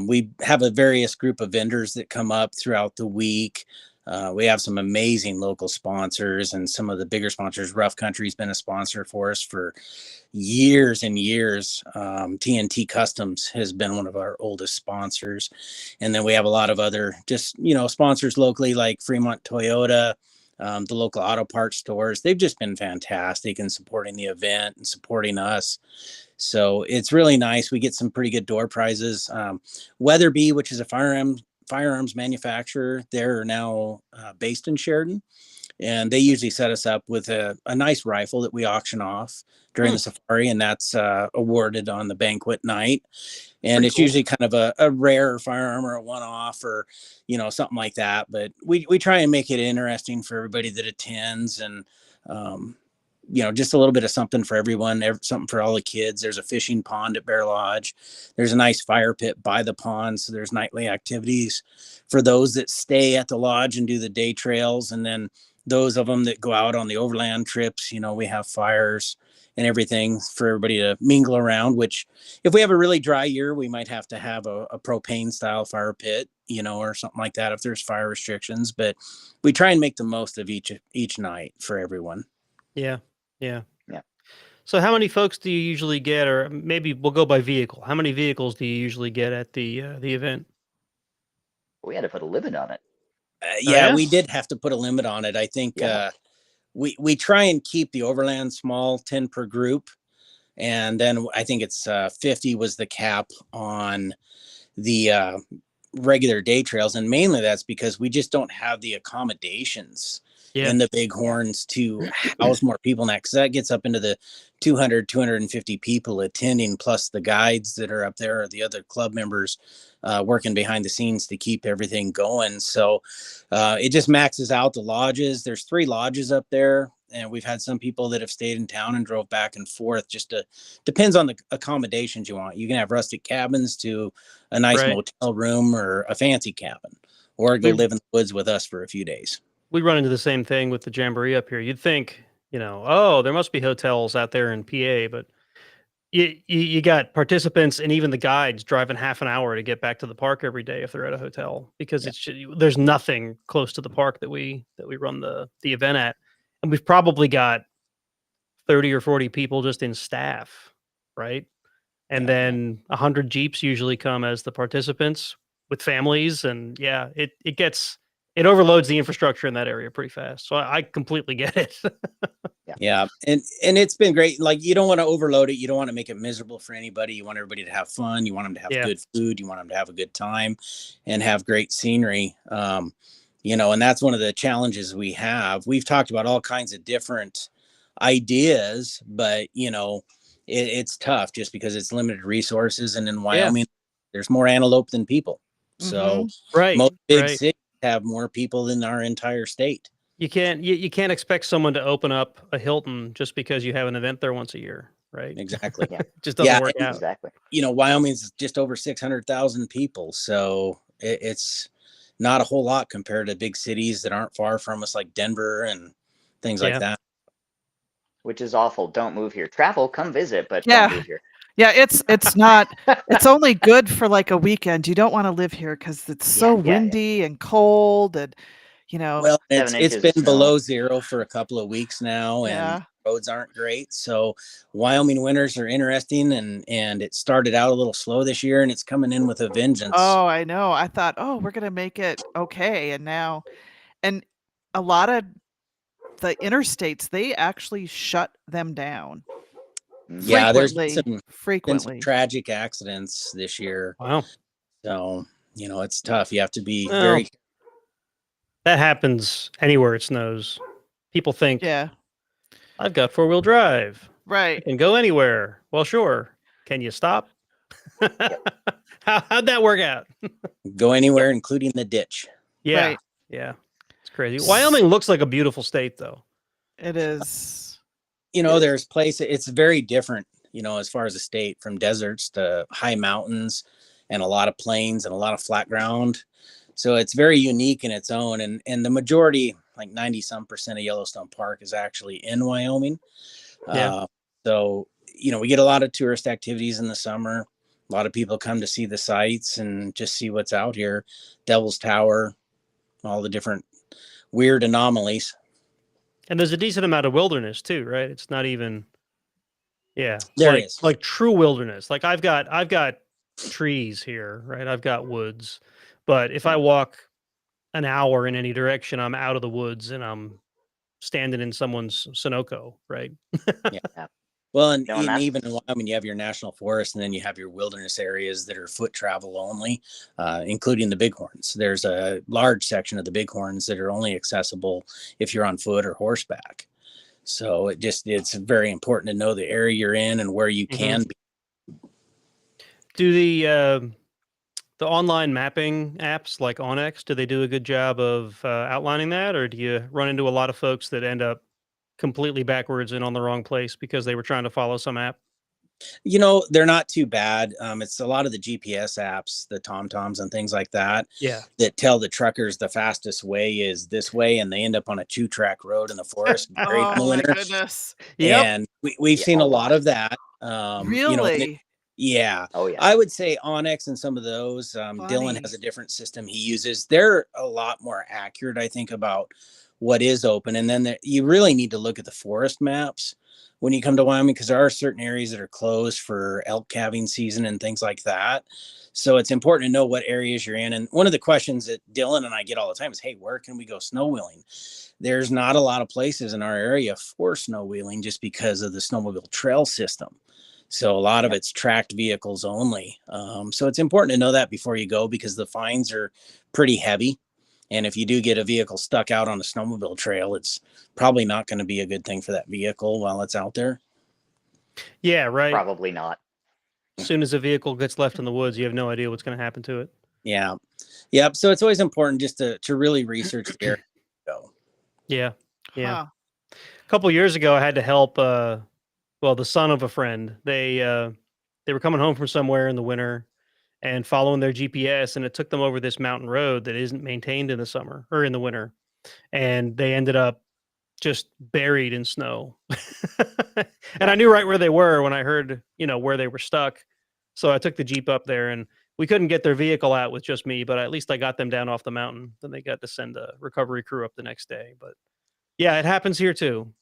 we have a various group of vendors that come up throughout the week. We have some amazing local sponsors, and some of the bigger sponsors. Rough Country's been a sponsor for us for years and years. TNT Customs has been one of our oldest sponsors. And then we have a lot of other just, sponsors locally, like Fremont Toyota, the local auto parts stores. They've just been fantastic in supporting the event and supporting us. So it's really nice. We get some pretty good door prizes. Weatherby, which is a firearms manufacturer. They're now based in Sheridan, and they usually set us up with a nice rifle that we auction off during the safari, and that's awarded on the banquet night. And Pretty it's cool. usually kind of a rare firearm or a one-off or, something like that. But we try and make it interesting for everybody that attends, and, just a little bit of something for everyone, something for all the kids. There's a fishing pond at Bear Lodge. There's a nice fire pit by the pond. So there's nightly activities for those that stay at the lodge and do the day trails. And then those of them that go out on the overland trips, we have fires and everything for everybody to mingle around, which if we have a really dry year, we might have to have a propane style fire pit, or something like that if there's fire restrictions. But we try and make the most of each night for everyone. Yeah. Yeah. So how many folks do you usually get, or maybe we'll go by vehicle? How many vehicles do you usually get at the event? We had to put a limit on it. Yeah, yeah? we did have to put a limit on it. I think Yeah. we try and keep the overland small, 10 per group. And then I think it's 50 was the cap on the regular day trails. And mainly that's because we just don't have the accommodations Yeah. in the Bighorns to house more people in that, because that gets up into the 250 people attending, plus the guides that are up there, or the other club members working behind the scenes to keep everything going. So it just maxes out the lodges. There's 3 lodges up there, and we've had some people that have stayed in town and drove back and forth. Depends on the accommodations you want. You can have rustic cabins to a nice Right. motel room, or a fancy cabin, or go We- live in the woods with us for a few days. We run into the same thing with the Jamboree up here. You'd think, oh, there must be hotels out there in PA, but you got participants and even the guides driving half an hour to get back to the park every day if they're at a hotel, because there's nothing close to the park that we run the event at, and we've probably got 30 or 40 people just in staff, right? And then 100 Jeeps usually come as the participants with families, and it overloads the infrastructure in that area pretty fast. So I completely get it. Yeah. And it's been great. Like, you don't want to overload it. You don't want to make it miserable for anybody. You want everybody to have fun. You want them to have good food. You want them to have a good time and have great scenery. And that's one of the challenges we have. We've talked about all kinds of different ideas, but it's tough just because it's limited resources. And in Wyoming, there's more antelope than people. So most big cities have more people than our entire state. You can't expect someone to open up a Hilton just because you have an event there once a year, right? Exactly. Yeah. Just doesn't work out. Exactly. Wyoming's just over 600,000 people, so it's not a whole lot compared to big cities that aren't far from us, like Denver and things like that. Which is awful. Don't move here. Travel, come visit, but don't move here. Yeah, it's not. It's only good for like a weekend. You don't want to live here because it's so windy and cold, and Well, it's been below zero for a couple of weeks now, and roads aren't great. So Wyoming winters are interesting, and it started out a little slow this year, and it's coming in with a vengeance. Oh, I know. I thought, we're gonna make it okay, and a lot of the interstates, they actually shut them down. Yeah, there's frequently some tragic accidents this year. Wow. So it's tough. You have to be very. That happens anywhere it snows. People think, I've got 4-wheel drive. Right. I can go anywhere. Well, sure. Can you stop? How'd that work out? Go anywhere, including the ditch. Yeah. Right. Yeah. It's crazy. Wyoming looks like a beautiful state, though. It is. There's places, it's very different, as far as a state, from deserts to high mountains and a lot of plains and a lot of flat ground. So it's very unique in its own. And the majority, like 90% of Yellowstone Park, is actually in Wyoming. So, we get a lot of tourist activities in the summer. A lot of people come to see the sights and just see what's out here. Devil's Tower, all the different weird anomalies. And there's a decent amount of wilderness too, right? It's not even, there is like true wilderness. Like I've got trees here, right? I've got woods, but if I walk an hour in any direction, I'm out of the woods and I'm standing in someone's Sunoco, right? Well, and, You know, and that's even in Wyoming, you have your national forest, and then you have your wilderness areas that are foot travel only, including the Bighorns. There's a large section of the Bighorns that are only accessible if you're on foot or horseback. So it's very important to know the area you're in and where you can be. Do the online mapping apps like Onyx, do they do a good job of outlining that, or do you run into a lot of folks that end up completely backwards and on the wrong place because they were trying to follow some app? You know, they're not too bad. It's a lot of the GPS apps, the TomToms and things like that, Yeah. that tell the truckers the fastest way is this way, and they end up on a 2-track road in the forest buried in the Oh my winter. goodness. Yep. And we've Yeah, seen a a lot lot. of that. You know, Really? yeah. Oh yeah. I would say Onyx and some of those. Dylan has Funny. a different system he uses. They're a lot more accurate, I think, about what is open. And then you really need to look at the forest maps when you come to Wyoming, because there are certain areas that are closed for elk calving season and things like that. So it's important to know what areas you're in. And one of the questions that Dylan and I get all the time is, hey, where can we go snow wheeling? There's not a lot of places in our area for snow wheeling just because of the snowmobile trail system. So a lot of Yep. it's tracked vehicles only. So it's important to know that before you go, because the fines are pretty heavy. And if you do get a vehicle stuck out on a snowmobile trail, it's probably not going to be a good thing for that vehicle while it's out there. Yeah, right. Probably not. As soon as a vehicle gets left in the woods, you have no idea what's going to happen to it. Yeah. Yep. So it's always important just to really research the area. Yeah. Yeah. Huh. A couple years ago, I had to help, the son of a friend. They were coming home from somewhere in the winter and following their GPS, and it took them over this mountain road that isn't maintained in the summer or in the winter. And they ended up just buried in snow. And I knew right where they were when I heard, where they were stuck. So I took the Jeep up there, and we couldn't get their vehicle out with just me, but at least I got them down off the mountain. Then they got to send a recovery crew up the next day. But yeah, it happens here too.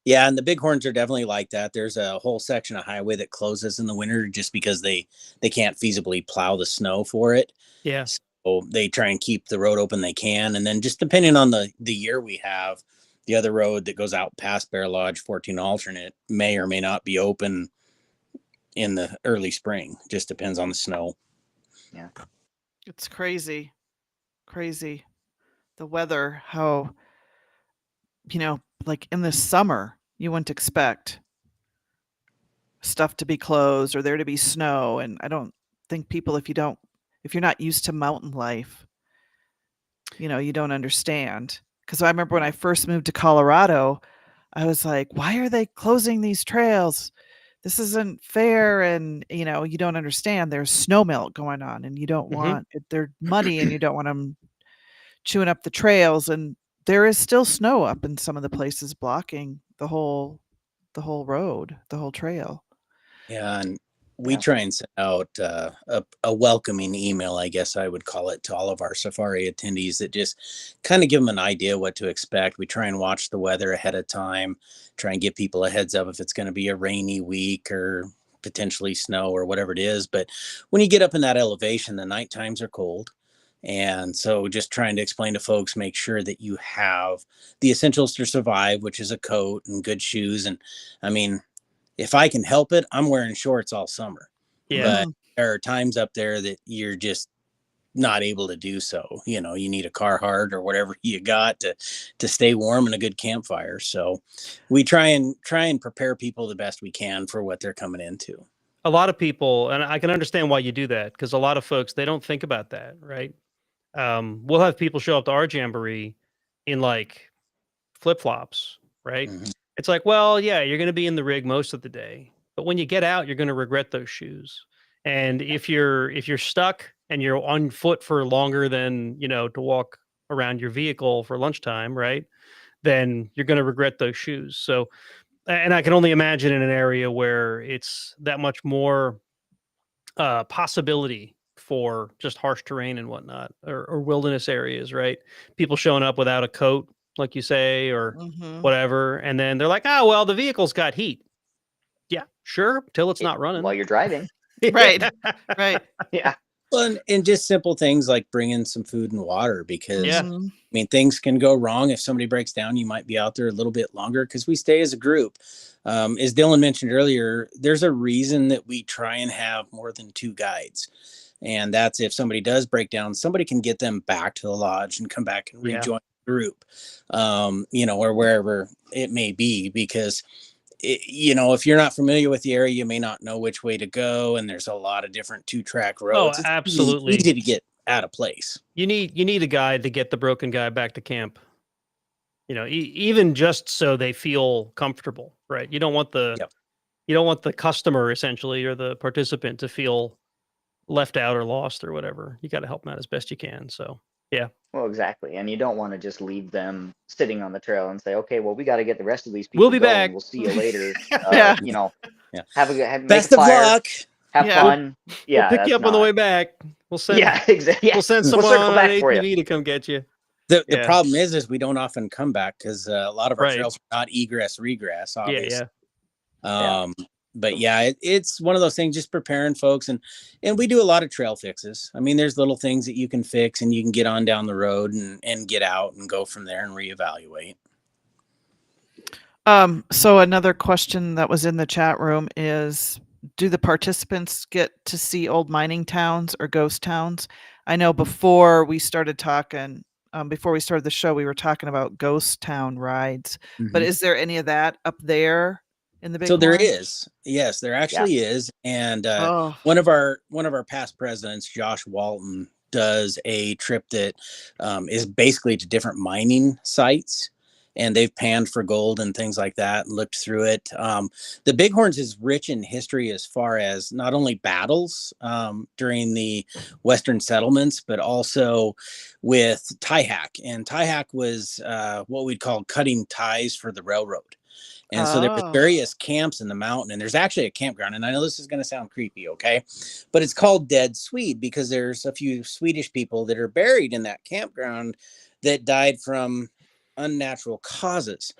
Yeah, and the Bighorns are definitely like that. There's a whole section of highway that closes in the winter just because they can't feasibly plow the snow for it. Yeah. So they try and keep the road open they can. And then just depending on the year we have, the other road that goes out past Bear Lodge 14 alternate may or may not be open in the early spring. Just depends on the snow. Yeah. It's crazy. Crazy. The weather, how, like in the summer, you wouldn't expect stuff to be closed or there to be snow. And I don't think people, if you're not used to mountain life, you don't understand. Because I remember when I first moved to Colorado, I was like, why are they closing these trails? This isn't fair. And, you don't understand. There's snow melt going on, and you don't want it. They're muddy, and you don't want them chewing up the trails. And there is still snow up in some of the places blocking the whole road, the whole trail. Yeah, and we try and send out a welcoming email, I guess I would call it, to all of our safari attendees that just kind of give them an idea what to expect. We try and watch the weather ahead of time, try and give people a heads up if it's going to be a rainy week or potentially snow or whatever it is. But when you get up in that elevation, the night times are cold. And so just trying to explain to folks, make sure that you have the essentials to survive, which is a coat and good shoes. And I mean, if I can help it, I'm wearing shorts all summer. Yeah. But there are times up there that you're just not able to do so. You need a Carhartt or whatever you got to stay warm and a good campfire. So we try and prepare people the best we can for what they're coming into. A lot of people, and I can understand why you do that, because a lot of folks, they don't think about that, right? We'll have people show up to our jamboree in like flip-flops, right? Mhm. It's like, well, yeah, you're going to be in the rig most of the day, but when you get out, you're going to regret those shoes. And if you're stuck and you're on foot for longer than, to walk around your vehicle for lunchtime, right? Then you're going to regret those shoes. So, and I can only imagine in an area where it's that much more possibility for just harsh terrain and whatnot, or wilderness areas, right? People showing up without a coat, like you say, or whatever, and then they're like, "Oh, well, the vehicle's got heat." Yeah, sure, till it's not running while you're driving. Right. Right. Yeah. Well, and just simple things like bringing some food and water because Yeah. Mhm. I mean things can go wrong if somebody breaks down. You might be out there a little bit longer because we stay as a group. As Dylan mentioned earlier, there's a reason that we try and have more than 2 guides, and that's if somebody does break down, somebody can get them back to the lodge and come back and Yeah. rejoin the group, or wherever it may be. Because if you're not familiar with the area, you may not know which way to go, and there's a lot of different 2-track Oh, roads. It's absolutely. easy to get out of place. You need a guide to get the broken guy back to camp. Even just so they feel comfortable, right? You don't want Yep. the customer essentially or the participant to feel left out or lost or whatever. You got to help them out as best you can. So yeah, Well, exactly. And you don't want to just leave them sitting on the trail and say, okay, well, we got to get the rest of these people we'll be going. back. We'll see you later. Yeah. Yeah. Make Best a of fire, luck. have Yeah. fun. Yeah, We'll pick you that's up on the not. way back. We'll send Yeah, exactly. we'll send We'll someone circle on back an for you. ATV to come get you. The Yeah. problem is we don't often come back because a lot of our Right. trails are not egress regress, obviously. Yeah. But yeah, it's one of those things, just preparing folks, and we do a lot of trail fixes. I mean, there's little things that you can fix and you can get on down the road and get out and go from there and reevaluate. So another question that was in the chat room is, do the participants get to see old mining towns or ghost towns? I know before we started talking, before we started the show, we were talking about ghost town rides. But is there any of that up there in the So there Bighorn? is, yes, there actually is, and Oh, one of our past presidents, Josh Walton, does a trip that is basically to different mining sites, and they've panned for gold and things like that and looked through it. The Bighorns is rich in history as far as not only battles during the Western settlements, but also with tie hack. And tie hack was what we'd call cutting ties for the railroad. And so there was oh, various camps in the mountain, and there's actually a campground. And I know this is going to sound creepy, okay, but it's called Dead Swede because there's a few Swedish people that are buried in that campground that died from unnatural causes.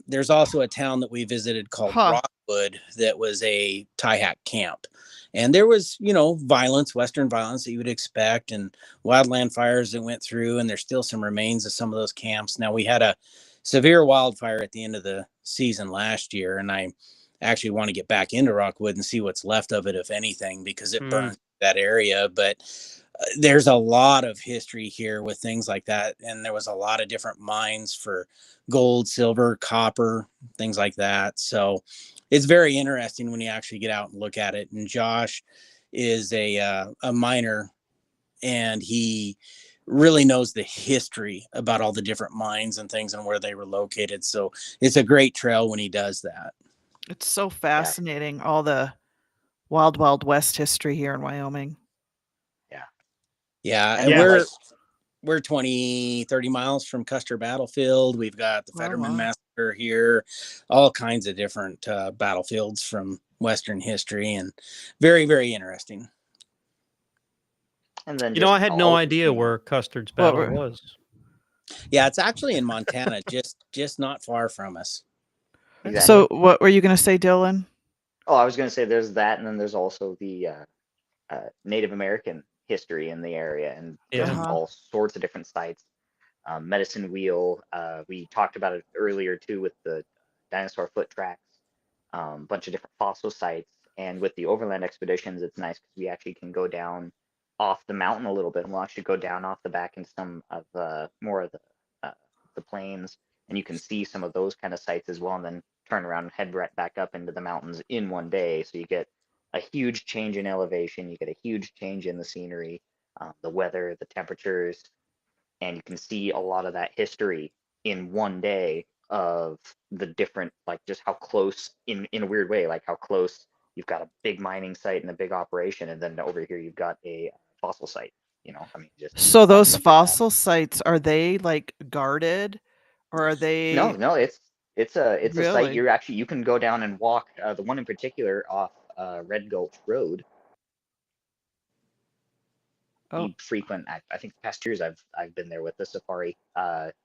There's also a town that we visited called Huh. Rockwood that was a tie hack camp. And there was, violence, Western violence that you would expect, and wildland fires that went through. And there's still some remains of some of those camps. Now, we had a severe wildfire at the end of the season last year, and I actually want to get back into Rockwood and see what's left of it, if anything, because it burned that area. But there's a lot of history here with things like that, and there was a lot of different mines for gold, silver, copper, things like that. So it's very interesting when you actually get out and look at it. And Josh is a miner, and he really knows the history about all the different mines and things and where they were located. So it's a great trail when he does that. It's so fascinating, all the wild, wild west history here in Wyoming. Yeah. And And we're 20, 30 miles from Custer Battlefield. We've got the Fetterman wow. Massacre here, all kinds of different battlefields from Western history, and very, very interesting. And then I had no idea where Custard's battle was. Yeah, it's actually in Montana, just not far from us. Exactly. So what were you going to say, Dylan? Oh, I was going to say there's that, and then there's also the Native American history in the area, and all sorts of different sites. Medicine Wheel. We talked about it earlier too with the dinosaur foot tracks. Bunch of different fossil sites, and with the overland expeditions, it's nice because we actually can go down off the mountain a little bit, and we'll actually go down off the back in some of more of the plains, and you can see some of those kind of sites as well, and then turn around and head right back up into the mountains in one day. So you get a huge change in elevation, you get a huge change in the scenery, the weather, the temperatures, and you can see a lot of that history in one day of the different, like just how close, in a weird way, like how close you've got a big mining site and a big operation, and then over here you've got a fossil site. I mean, just So those look at that. fossil sites, are they like guarded, or are they? No, it's a site Really? you can go down and walk. The one in particular off Red Gulch Road. Oh, We frequent. I think the past years I've been there with the safari.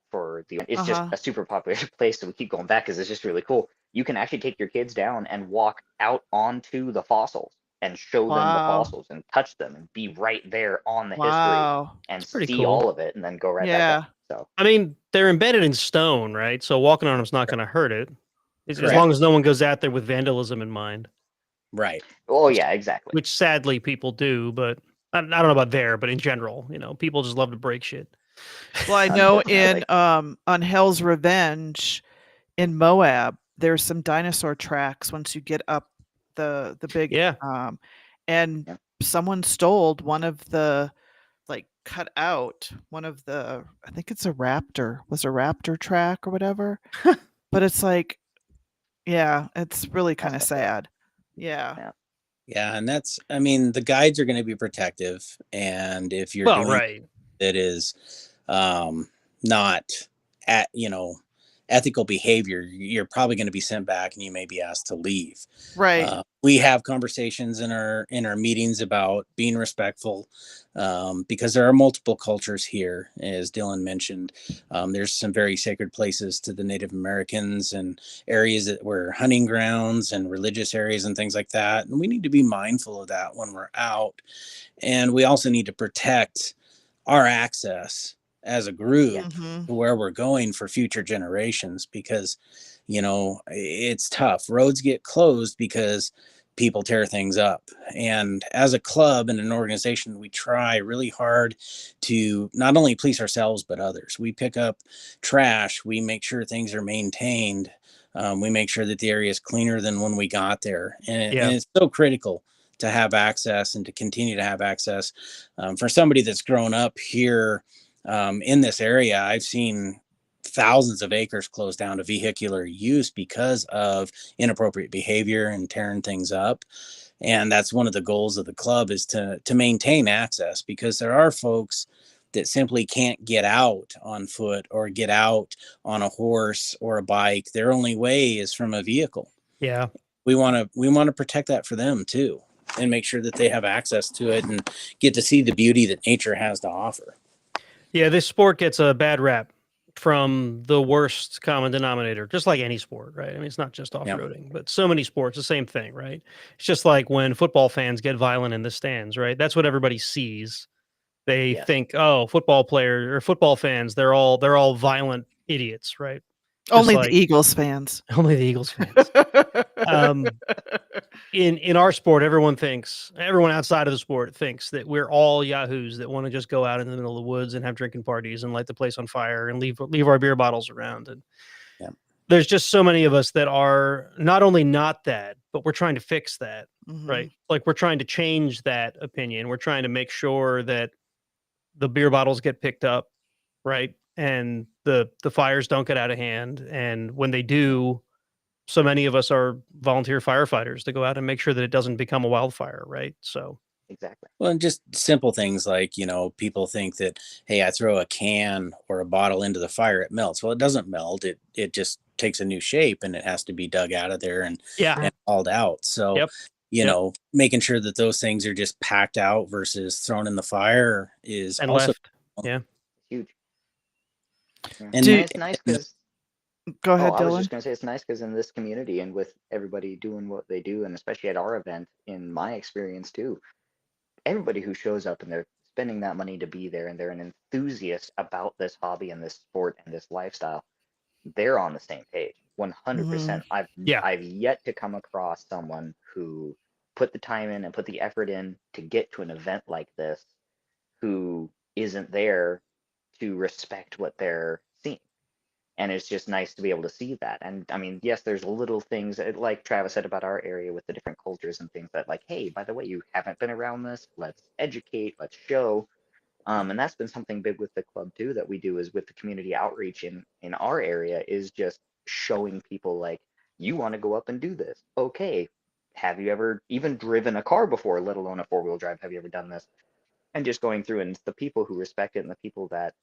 For the it's just a super popular place, so we keep going back because it's just really cool. You can actually take your kids down and walk out onto the fossils and show them the Wow. fossils and touch them and be right there on the history Wow. and It's pretty see cool. all of it and then go right back Yeah. up. So I mean, they're embedded in stone, right? So walking on them's not going to hurt it, as Correct. long as no one goes out there with vandalism in mind. Right. oh yeah, exactly. Which sadly people do, but I don't know about there, but in general, people just love to break shit. Well, I know in Unfortunately. on Hell's Revenge in Moab, there's some dinosaur tracks once you get up the big Yeah. and Yeah. someone stole one of the cut out one of the, I think it's a raptor track or whatever. But it's like, yeah, it's really kind of messed up. sad. Yeah. Yeah. Yeah, and that's, I mean, the guides are going to be protective, and if you're Well, doing right. that is not at ethical behavior, you're probably going to be sent back and you may be asked to leave. Right. We have conversations in our meetings about being respectful, because there are multiple cultures here, as Dylan mentioned. There's some very sacred places to the Native Americans and areas that were hunting grounds and religious areas and things like that, and we need to be mindful of that when we're out. And we also need to protect our access as a group Yeah. Mhm. to where we're going for future generations, because it's tough. Roads get closed because people tear things up, and as a club and an organization, we try really hard to not only police ourselves but others. We pick up trash, we make sure things are maintained, we make sure that the area is cleaner than when we got there, and Yeah. it's so critical to have access and to continue to have access. For somebody that's grown up here in this area, I've seen thousands of acres closed down to vehicular use because of inappropriate behavior and tearing things up. And that's one of the goals of the club, is to maintain access, because there are folks that simply can't get out on foot or get out on a horse or a bike. Their only way is from a vehicle. Yeah. We want to protect that for them too, and make sure that they have access to it and get to see the beauty that nature has to offer. Yeah, this sport gets a bad rap from the worst common denominator, just like any sport, right? I mean, it's not just off-roading, but so many sports, the same thing, right? It's just like when football fans get violent in the stands, right? That's what everybody sees. They Yes. think, oh, football players or football fans, they're all violent idiots, right? Only like- the Eagles fans. Only the Eagles fans. In our sport, everyone outside of the sport thinks that we're all yahoos that want to just go out in the middle of the woods and have drinking parties and light the place on fire and leave our beer bottles around. And there's just so many of us that are not only not that, but we're trying to fix that, right? Like we're trying to change that opinion. We're trying to make sure that the beer bottles get picked up, right? And the fires don't get out of hand. And when they do, so many of us are volunteer firefighters to go out and make sure that it doesn't become a wildfire, right? So Exactly. Well, and just simple things like, people think that, hey, I throw a can or a bottle into the fire, it melts. Well, it doesn't melt. It just takes a new shape, and it has to be dug out of there and hauled out. So, making sure that those things are just packed out versus thrown in the fire is and also left. Yeah. Huge. Yeah. And it's nice because Go ahead, I was Dylan. just going to say it's nice because in this community and with everybody doing what they do, and especially at our event, in my experience too, everybody who shows up and they're spending that money to be there and they're an enthusiast about this hobby and this sport and this lifestyle, they're on the same page. 100%. I've yet to come across someone who put the time in and put the effort in to get to an event like this who isn't there to respect what they're seeing. And it's just nice to be able to see that. And I mean, yes, there's little things like Travis said about our area with the different cultures and things that, like, hey, by the way, you haven't been around this. Let's educate, let's show. And that's been something big with the club too that we do, is with the community outreach in our area, is just showing people, like, you want to go up and do this. Okay. Have you ever even driven a car before, let alone a 4-wheel drive? Have you ever done this? And just going through, and it's the people who respect it and the people that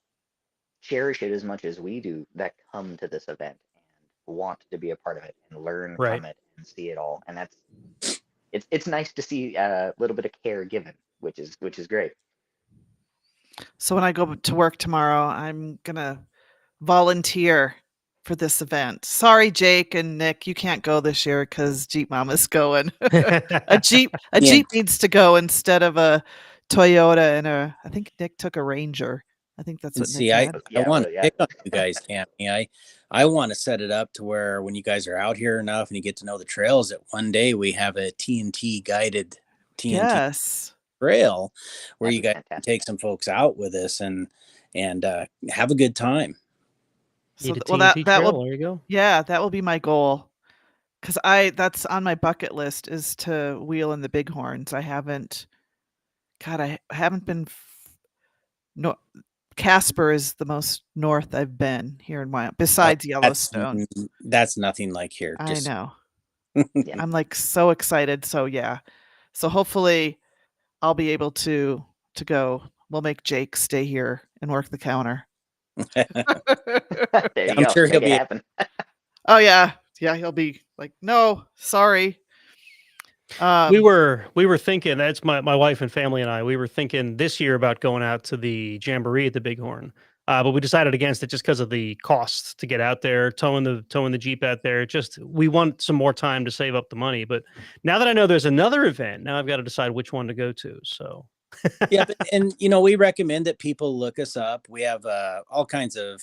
cherish it as much as we do that come to this event and want to be a part of it and learn from it and see it all. And it's nice to see a little bit of care given, which is great. So when I go to work tomorrow, I'm gonna volunteer for this event. Sorry, Jake and Nick, you can't go this year because Jeep Mama's going. a Jeep needs to go instead of a Toyota and I think Nick took a Ranger. I think that's And what see, Nick I had. Yeah, want well, to yeah. pick on you guys, Tammy. I want to set it up to where when you guys are out here enough and you get to know the trails, that one day we have a TNT guided TNT Yes. trail where That'd you be guys can fantastic. take some folks out with us and have a good time. So Need a well TNT that trail. will There you go. that will be my goal. Because that's on my bucket list is to wheel in the Bighorns. I haven't been no Casper is the most north I've been here in Wyoming, Oh, besides Yellowstone. that's nothing like here. I Just know. Yeah. I'm like so excited. So yeah. So hopefully I'll be able to go. We'll make Jake stay here and work the counter. There you I'm go. sure he'll Make it be happen. Oh yeah. Yeah, he'll be like, no, sorry. We were thinking, that's my wife and family and I, we were thinking this year about going out to the Jamboree at the Bighorn. But we decided against it just because of the costs to get out there, towing the Jeep out there. We want some more time to save up the money. But now that I know there's another event, now I've got to decide which one to go to. So yeah, and we recommend that people look us up. We have all kinds of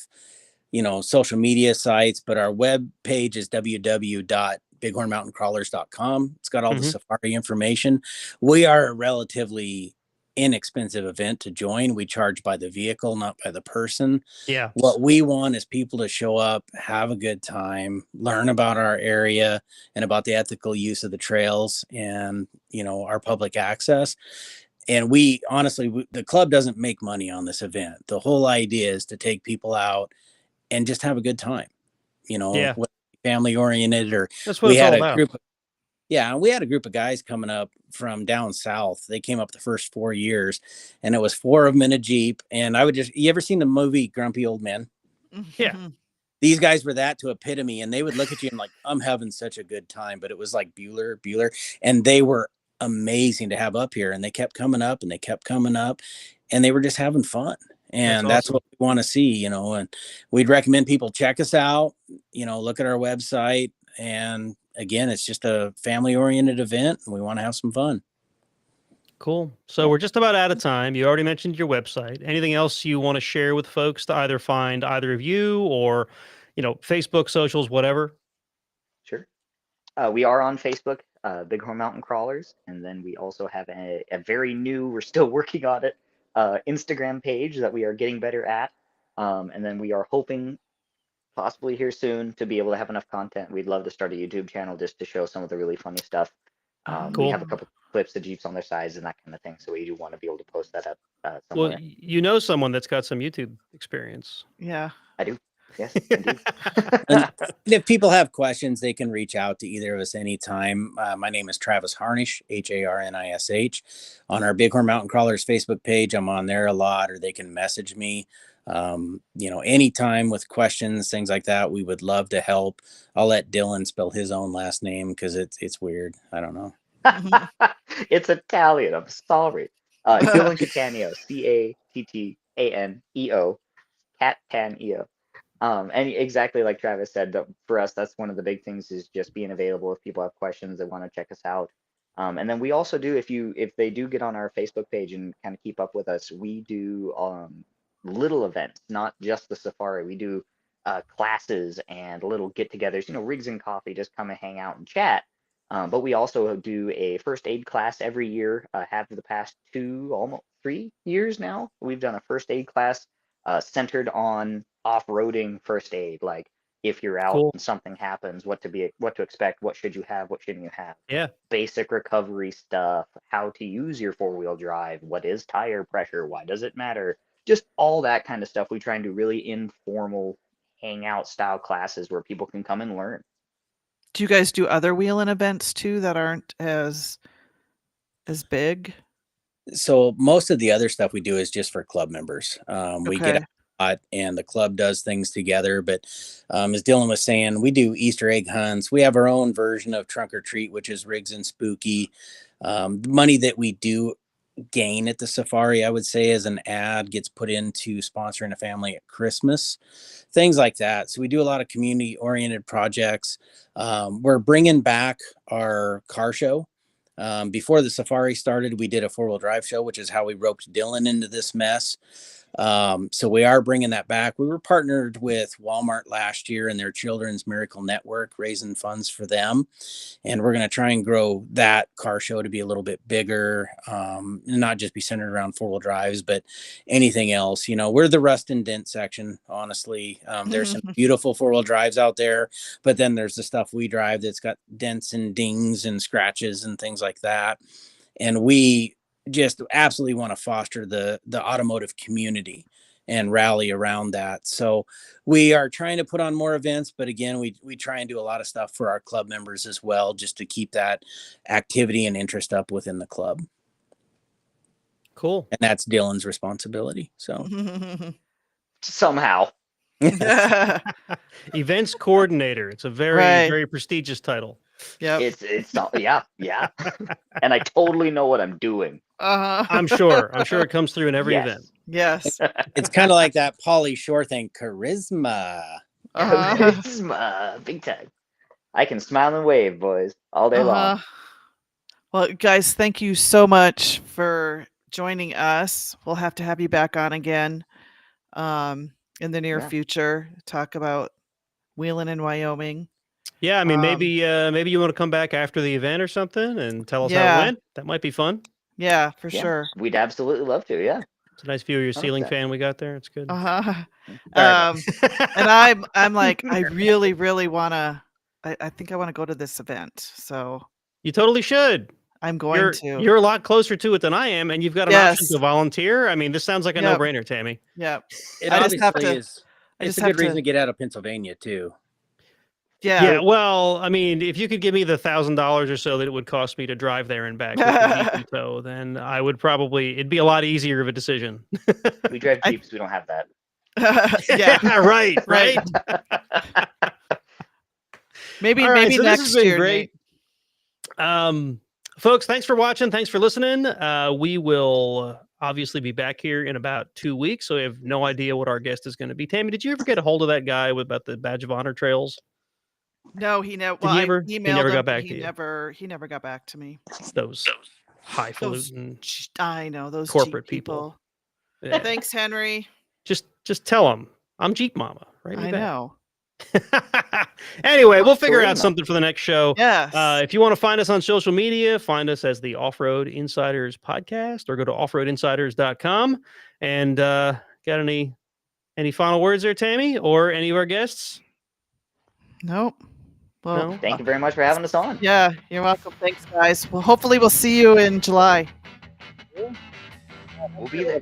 social media sites, but our web page is www.bighornmountaincrawlers.com. It's got all the safari information. We are a relatively inexpensive event to join. We charge by the vehicle, not by the person. yeah, What we want is people to show up, have a good time, learn about our area and about the ethical use of the trails and our public access. And we honestly, the club doesn't make money on this event. The whole idea is to take people out and just have a good time, yeah, family oriented, or that's what we it's had all a about. group. Yeah, we had a group of guys coming up from down south. They came up the first 4 years, and it was 4 of them in a Jeep. And you ever seen the movie Grumpy Old Men? Yeah. These guys were that to epitome, and they would look at you and like, I'm having such a good time. But it was like Bueller, and they were amazing to have up here. And they kept coming up and they kept coming up, and they were just having fun. And that's awesome. what we want to see, and we'd recommend people check us out, look at our website. And again, it's just a family oriented event and we want to have some fun. Cool. So we're just about out of time. You already mentioned your website. Anything else you want to share with folks to either find either of you or, Facebook, socials, whatever? Sure. We are on Facebook, Bighorn Mountain Crawlers, and then we also have a very new, we're still working on it, Instagram page that we are getting better at. And then we are hoping possibly here soon to be able to have enough content. We'd love to start a YouTube channel just to show some of the really funny stuff. Cool. We have a couple clips of Jeeps on their sides and that kind of thing, so we do want to be able to post that up Well, somewhere. someone that's got some YouTube experience. Yeah. I do. Yes, indeed. And if people have questions, they can reach out to either of us anytime. My name is Travis Harnish, Harnish. On our Bighorn Mountain Crawlers Facebook page, I'm on there a lot, or they can message me. Anytime with questions, things like that, we would love to help. I'll let Dylan spell his own last name because it's weird. I don't know. It's Italian. I'm sorry. Dylan Cattaneo, Cattaneo, Cattaneo. And exactly like Travis said, for us, that's one of the big things is just being available if people have questions that want to check us out. And then we also do, if they do get on our Facebook page and kind of keep up with us, we do little events, not just the safari. We do classes and little get-togethers, rigs and coffee, just come and hang out and chat. But we also do a first aid class every year, have for the past 2, almost 3 years now. We've done a first aid class centered on off-roading first aid, like if you're out Cool. and something happens, what to expect, what should you have, what shouldn't you have. Yeah. Basic recovery stuff, how to use your four-wheel drive, what is tire pressure, why does it matter, just all that kind of stuff. We try and do really informal hangout style classes where people can come and learn. Do you guys do other wheeling events too that aren't as big? So most of the other stuff we do is just for club members. We get Okay. out and the club does things together. But as Dylan was saying, we do Easter egg hunts. We have our own version of trunk or treat, which is rigs and spooky. The money that we do gain at the safari, I would say, as an ad gets put into sponsoring a family at Christmas, things like that. So we do a lot of community oriented projects. We're bringing back our car show. Before the safari started, we did a 4-wheel drive show, which is how we roped Dylan into this mess. So we are bringing that back. We were partnered with Walmart last year and their Children's Miracle Network, raising funds for them. And we're going to try and grow that car show to be a little bit bigger, not just be centered around 4-wheel drives, but anything else. You know, we're the rust and dent section, honestly. There's some beautiful 4-wheel drives out there, but then there's the stuff we drive that's got dents and dings and scratches and things like that. And we just absolutely want to foster the automotive community and rally around that. So we are trying to put on more events, but again, we try and do a lot of stuff for our club members as well, just to keep that activity and interest up within the club. Cool. And that's Dylan's responsibility. So Somehow. Events coordinator. It's a very prestigious title. Yep. It's yeah. And I totally know what I'm doing. I'm sure it comes through in every Yes. event. Yes. it's kind of like that Pauly Shore thing, charisma. Charisma, big time. I can smile and wave, boys, all day long. Well, guys, thank you so much for joining us. We'll have to have you back on again in the near future. Talk about wheeling in Wyoming. Yeah, I mean, maybe you want to come back after the event or something and tell us how it went. That might be fun. Yeah, for sure. We'd absolutely love to. Yeah. It's a nice view of your ceiling fan we got there. It's good. And I'm like, I really want to. I think I want to go to this event. So you totally should. I'm going to. You're a lot closer to it than I am, and you've got an option to volunteer. I mean, this sounds like a no-brainer, Tammy. Yeah. It obviously is. It's a good reason to get out of Pennsylvania too. Yeah. Well, I mean, if you could give me the $1,000 or so that it would cost me to drive there and back with the Jeep in tow, then I would it'd be a lot easier of a decision. We drive Jeeps. We don't have that. Yeah. Right. maybe so next this has been year. Great. Folks, thanks for watching. Thanks for listening. We will obviously be back here in about 2 weeks, so we have no idea what our guest is going to be. Tammy, did you ever get a hold of that guy about the Badge of Honor trails? No, he never. Well, I he never got back to you. He never got back to me. Those highfalutin, I know those corporate Jeep people. Yeah. Thanks, Henry. Just tell him I'm Jeep Mama. Right? I know. Anyway, we'll figure out something for the next show. Yes. If you want to find us on social media, find us as the Off-Road Insiders Podcast, or go to offroadinsiders.com. And got any final words there, Tammy, or any of our guests? Nope. Well, thank you very much for having us on. Yeah, you're welcome. Thanks, guys. Well, hopefully we'll see you in July. We'll be there.